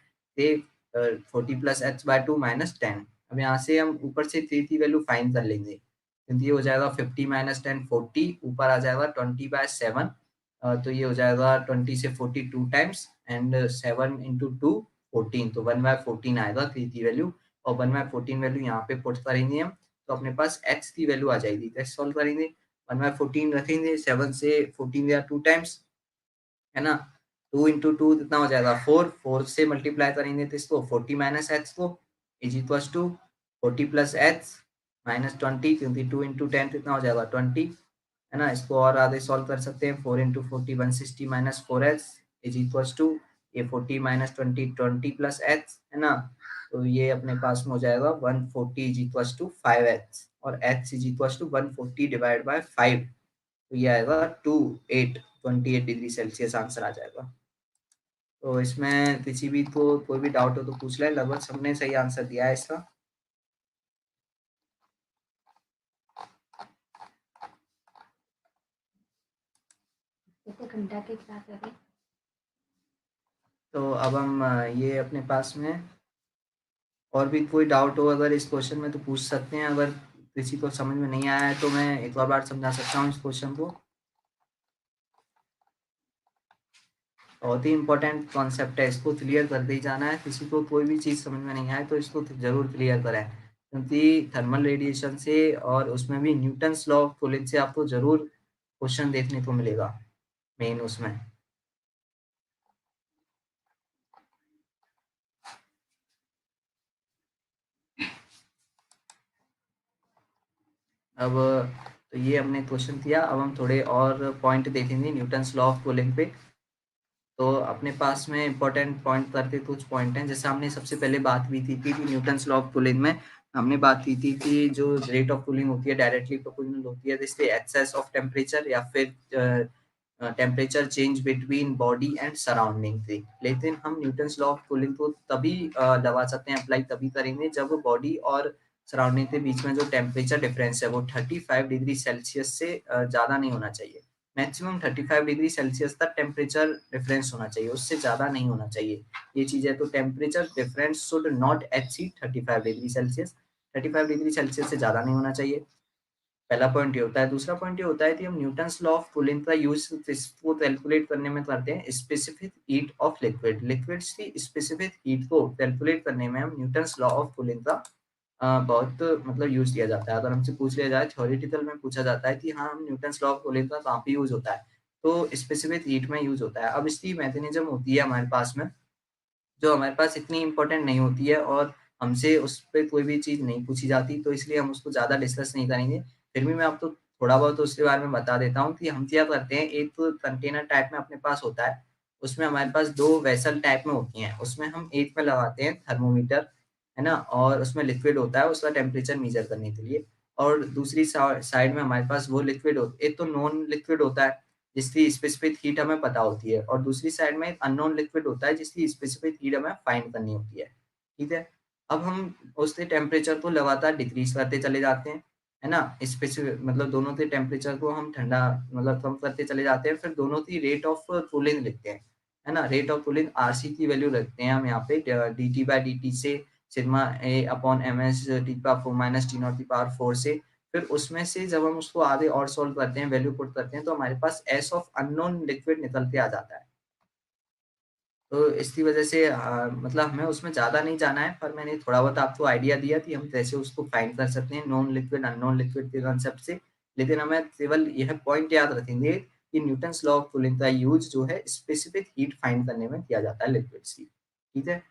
A: 40 प्लस एच/2 माइनस 10। अब यहाँ से हम ऊपर से थे की वैल्यू फाइंड कर लेंगे, क्योंकि ये हो जाएगा 50 माइनस 10 40, ऊपर आ जाएगा 20/7। तो ये हो जाएगा 20 से 40 टू टाइम्स, एंड 7 इंटू 2 14, तो 1/14 आएगा थ्री की वैल्यू। और 1/14 वैल्यू यहाँ पे पुट करेंगे हम, तो अपने पास x की वैल्यू आ जाएगी। कैसे सॉल्व करेंगे, 1/14 रखेंगे, 7 से 14 या टू टाइम्स, है ना। 2 इंटू टू कितना हो जाएगा 4, 4 से मल्टीप्लाई करेंगे तो इसको 40 माइनस एच को is equal to 40 plus H minus 20, क्योंकि 2 इंटू 10 कितना हो जाएगा 20, है ना। इसको और आगे सॉल्व कर सकते हैं, 4 into 40 160 minus 4 H is equal to ये 40 माइनस 20 20 प्लस एच, है ना। तो ये अपने पास में हो जाएगा 140 इज इक्वल टू 5h, और h is equal to 140 divide by 5, तो ये आएगा 28 डिग्री सेल्सियस आंसर आ जाएगा। तो इसमें किसी भी को कोई भी डाउट हो तो पूछ ले, लगभग सबने सही आंसर दिया है इसका।
B: कितने घंटा की क्लास है?
A: तो अब हम ये अपने पास में और भी कोई डाउट हो अगर इस क्वेश्चन में तो पूछ सकते हैं, अगर किसी को समझ में नहीं आया है तो मैं एक और बार समझा सकता हूँ इस क्वेश्चन को। बहुत ही इंपॉर्टेंट कॉन्सेप्ट है, इसको क्लियर कर दे जाना है। किसी को कोई भी चीज़ समझ में नहीं आए तो इसको जरूर क्लियर करें, क्योंकि थर्मल रेडिएशन से और उसमें भी न्यूटन्स लॉ ऑफ कूलिंग से आपको जरूर क्वेश्चन देखने को मिलेगा मेन उसमें। अब तो ये हमने क्वेश्चन किया, अब हम थोड़े और पॉइंट देखेंगे न्यूटन्स लॉ ऑफ कूलिंग पे। तो अपने पास में इंपॉर्टेंट पॉइंट करके कुछ पॉइंट हैं, जैसे हमने सबसे पहले बात की थी कि न्यूटन्स लॉ ऑफ कूलिंग में हमने बात की थी कि जो रेट ऑफ कूलिंग होती है डायरेक्टली प्रोपोर्शनल होती है दिस एक्सेस ऑफ टेम्परेचर या फिर temperature change between body and surrounding थी। लेकिन हम न्यूटन्स लॉ ऑफ कूलिंग को तभी लगा सकते हैं, अप्लाई तभी करेंगे जब बॉडी और सराउंडिंग के बीच में जो टेम्परेचर डिफरेंस है वो 35 डिग्री सेल्सियस से ज़्यादा नहीं होना चाहिए। मैक्सिमम 35 डिग्री सेल्सियस तक टेम्परेचर डिफरेंस होना चाहिए, उससे ज़्यादा नहीं होना चाहिए। ये चीज़ है, तो temperature difference should not exceed 35 degree Celsius, 35 degree Celsius से ज़्यादा नहीं होना चाहिए। पहला पॉइंट ये होता है। दूसरा पॉइंट ये होता है कि हम न्यूटन्स लॉ ऑफ कूलिंग का यूज इसको कैलकुलेट करने में करते हैं specific heat of liquid. Liquids की स्पेसिफिक हीट को कैलकुलेट करने में हम न्यूटन्स लॉ ऑफ कूलिंग का बहुत मतलब यूज किया जाता है। अगर हमसे पूछ लिया जाए थ्योरेटिकल में पूछा जाता है कि हाँ हम न्यूटन्स लॉ ऑफ कूलिंग का कहाँ पे यूज होता है, तो स्पेसिफिक हीट में यूज होता है। अब इसकी मैकेनिज्म होती है हमारे पास में, जो हमारे पास इतनी इंपॉर्टेंट नहीं होती है और हमसे उस पर कोई भी चीज़ नहीं पूछी जाती, तो इसलिए हम उसको ज़्यादा डिस्कस नहीं करेंगे। फिर भी मैं आपको थोड़ा बहुत उसके बारे में बता देता हूँ कि हम क्या करते हैं। एक कंटेनर टाइप में अपने पास होता है, उसमें हमारे पास दो वेसल टाइप में होती हैं। उसमें हम एक में लगाते हैं थर्मोमीटर, है ना, और उसमें लिक्विड होता है उसका टेम्परेचर मेजर करने के लिए। और दूसरी साइड में हमारे पास वो लिक्विड एक तो नॉन लिक्विड होता है जिसकी स्पेसिफिक हीट हमें पता होती है, और दूसरी साइड में एक अननोन लिक्विड होता है जिसकी स्पेसिफिक हीट हमें फाइंड करनी होती है। ठीक है, अब हम उसके टेम्परेचर को लगातार डिक्रीज करते चले जाते हैं, है ना। स्पेसिफिक मतलब दोनों के टेम्परेचर को हम ठंडा मतलब कम करते चले जाते हैं, फिर दोनों की रेट ऑफ कूलिंग लिखते हैं, है ना। रेट ऑफ कूलिंग आरसी की वैल्यू रखते हैं हम यहाँ पे d T by D t से sigma A upon M S T power 4 minus T not T power 4 से। फिर उसमें से जब हम उसको आगे और सॉल्व करते हैं, वैल्यू पुट करते हैं, तो हमारे पास एस ऑफ अननोन लिक्विड निकल के आ जाता है। तो इसकी वजह से मतलब हमें उसमें ज़्यादा नहीं जाना है, पर मैंने थोड़ा बहुत आपको आइडिया दिया कि हम कैसे उसको फाइंड कर सकते हैं नॉन लिक्विड अननोन लिक्विड के कंसेप्ट से। लेकिन हमें केवल यह पॉइंट याद रखेंगे कि न्यूटन्स लॉ ऑफ कूलिंग का यूज जो है स्पेसिफिक हीट फाइंड करने में किया जाता है लिक्विड्स की। ठीक है,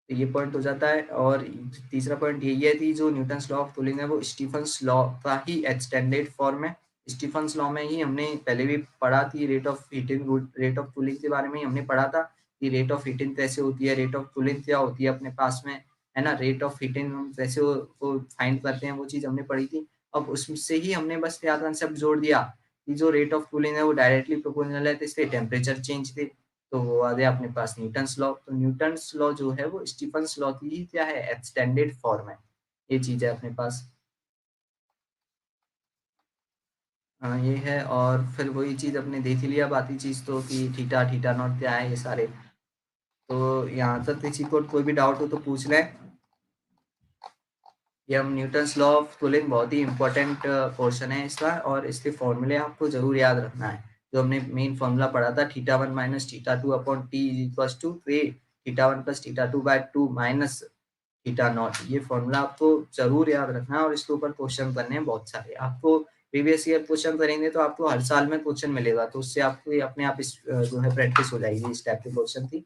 A: तो ये पॉइंट हो जाता है। और तीसरा पॉइंट यही है कि जो न्यूटन्स लॉ ऑफ कूलिंग है वो स्टीफन्स लॉ का ही एक्सटेंडेड फॉर्म है। स्टीफन्स लॉ में ही हमने पहले भी पढ़ा थी, rate of heating rate of cooling के बारे में ही हमने पढ़ा था कि रेट ऑफ हीटिंग कैसे होती है, रेट ऑफ कूलिंग क्या होती है अपने पास में, है ना। रेट ऑफ हीटिंग हम कैसे वो फाइंड करते हैं, वो चीज़ हमने पढ़ी थी। अब उससे ही हमने बस क्या कंसेप्ट जोड़ दिया कि जो रेट ऑफ कूलिंग है वो डायरेक्टली प्रोपोर्शनल है, तो इसलिए टेम्परेचर चेंज थे, तो वो आ गया अपने पास न्यूटन्स लॉ। तो न्यूटन्स लॉ जो है वो स्टीफन्स लॉ की ही क्या है एक्सटेंडेड फॉर्म है, ये चीज है अपने पास। हाँ ये है, और फिर वही चीज अपने देख ही लिया बाकी चीज तो कि थीटा थीटा नॉट क्या है ये सारे। तो यहाँ तक किसी को कोई भी डाउट हो तो पूछ लें। ये हम न्यूटन्स लॉ ऑफ कूलिंग बहुत ही इंपॉर्टेंट पोर्शन है इसका, और इसके फॉर्मूले आपको जरूर याद रखना है। जो हमने मेन फॉर्मूला पढ़ा था theta one minus theta two upon T is equal to theta one plus theta two by two minus theta naught, ये फॉर्मूला आपको जरूर याद रखना है, और इसके ऊपर क्वेश्चन करने हैं बहुत सारे आपको। प्रीवियस ईयर क्वेश्चन करेंगे तो आपको हर साल में क्वेश्चन मिलेगा, तो उससे आपको ये अपने आप जो है प्रैक्टिस हो जाएगी इस टाइप के क्वेश्चन की।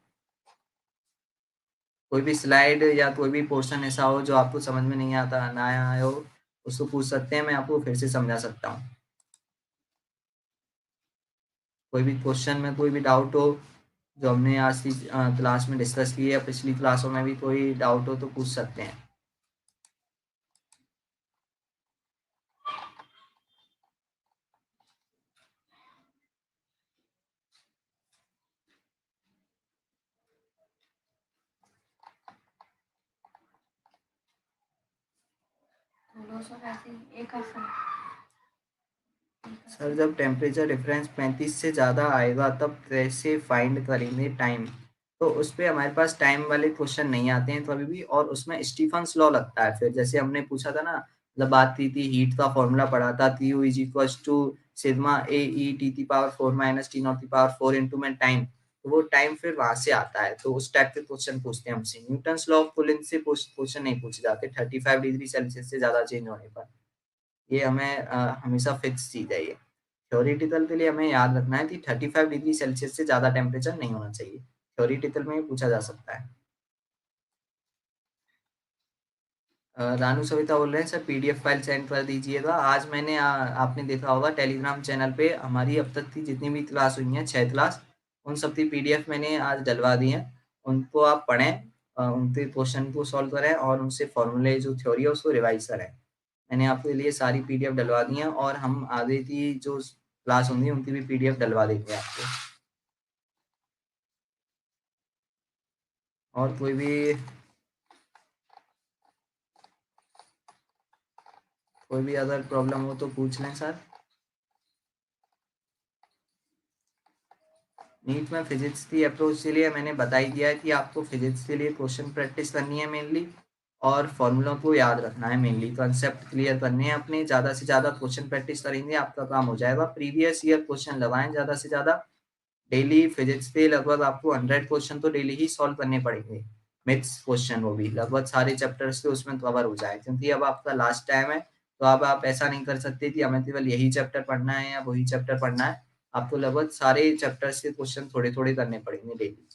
A: कोई भी स्लाइड या कोई भी पोर्शन ऐसा हो जो आपको समझ में नहीं आता, ना आया हो, उसको पूछ सकते हैं, मैं आपको फिर से समझा सकता हूँ। कोई भी क्वेश्चन में कोई भी डाउट हो जो हमने आज की क्लास में डिस्कस की है, पिछली क्लासों में भी कोई डाउट हो तो पूछ सकते हैं।
B: दो सौ ऐसे एक आसन
A: सर जब टेम्परेचर डिफरेंस 35 से ज़्यादा आएगा तब कैसे फाइंड करेंगे टाइम? तो उस पे हमारे पास टाइम वाले क्वेश्चन नहीं आते हैं कभी भी, और उसमें स्टीफन्स लॉ लगता है। फिर जैसे हमने पूछा था ना, मतलब बात की थी, हीट का फॉर्मूला पढ़ा था, TU is equals to sigma A E T की पावर 4 माइनस टी नॉट की पावर 4 इंटू में टाइम। तो वो टाइम फिर वहां से आता है, तो उस टाइप के क्वेश्चन पूछते हैं हमसे। न्यूटन्स लॉ ऑफ कूलिंग से क्वेश्चन नहीं पूछे जाते 35 डिग्री सेल्सियस से ज्यादा चेंज होने पर। ये हमें हमेशा फिक्स चीज है ये। थ्योरेटिकल के लिए हमें याद रखना है कि 35 डिग्री सेल्सियस से ज़्यादा टेम्परेचर नहीं होना चाहिए। थ्योरेटिकल में ये पूछा जा सकता है। रानू सविता बोल रहे हैं सर पीडीएफ फाइल सेंड कर दीजिएगा। आज मैंने आपने देखा होगा टेलीग्राम चैनल पे हमारी अब तक की जितनी भी क्लास हुई हैं 6 क्लास, उन सब की पीडीएफ मैंने आज डलवा दी है। उनको आप पढ़ें, उनके क्वेश्चन को सॉल्व करें और उनसे फॉर्मूले जो थ्योरी है उसको रिवाइज करें। मैंने आपके लिए सारी पीडीएफ डलवा दी हैं, और हम आगे की जो क्लास होंगी उनकी भी पीडीएफ डलवा देंगे आपको। और कोई भी अगर प्रॉब्लम हो तो पूछ लें सर। नीट में फिजिक्स की अप्रोच के लिए मैंने बता ही दिया है कि आपको फिजिक्स के लिए क्वेश्चन प्रैक्टिस करनी है मेनली, और फॉर्मूलों को याद रखना है मेनली, कंसेप्ट क्लियर करने हैं अपने। ज़्यादा से ज़्यादा क्वेश्चन प्रैक्टिस करेंगे आपका काम हो जाएगा। प्रीवियस ईयर क्वेश्चन लगाएं ज़्यादा से ज़्यादा। डेली फिजिक्स के लगभग आपको 100 क्वेश्चन तो डेली ही सॉल्व करने पड़ेंगे। मिथ्स क्वेश्चन, वो भी लगभग सारे चैप्टर्स के उसमें कवर हो जाए, क्योंकि अब आपका लास्ट टाइम है। तो अब आप ऐसा नहीं कर सकते कि हमें केवल यही चैप्टर पढ़ना है या वही चैप्टर पढ़ना है। आपको लगभग सारे चैप्टर्स के क्वेश्चन थोड़े थोड़े करने पड़ेंगे डेली।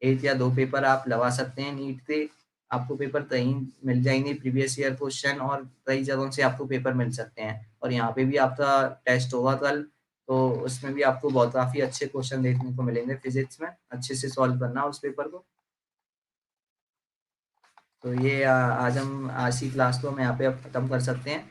A: एक या दो पेपर आप लगा सकते हैं नीट के। आपको पेपर कहीं मिल जाएंगे प्रीवियस ईयर क्वेश्चन, और कई जगहों से आपको पेपर मिल सकते हैं। और यहाँ पे भी आपका टेस्ट होगा कल, तो उसमें भी आपको बहुत काफी अच्छे क्वेश्चन देखने को मिलेंगे फिजिक्स में। अच्छे से सॉल्व करना उस पेपर को। तो ये आज की क्लास को हम यहाँ पे अब खत्म कर सकते हैं।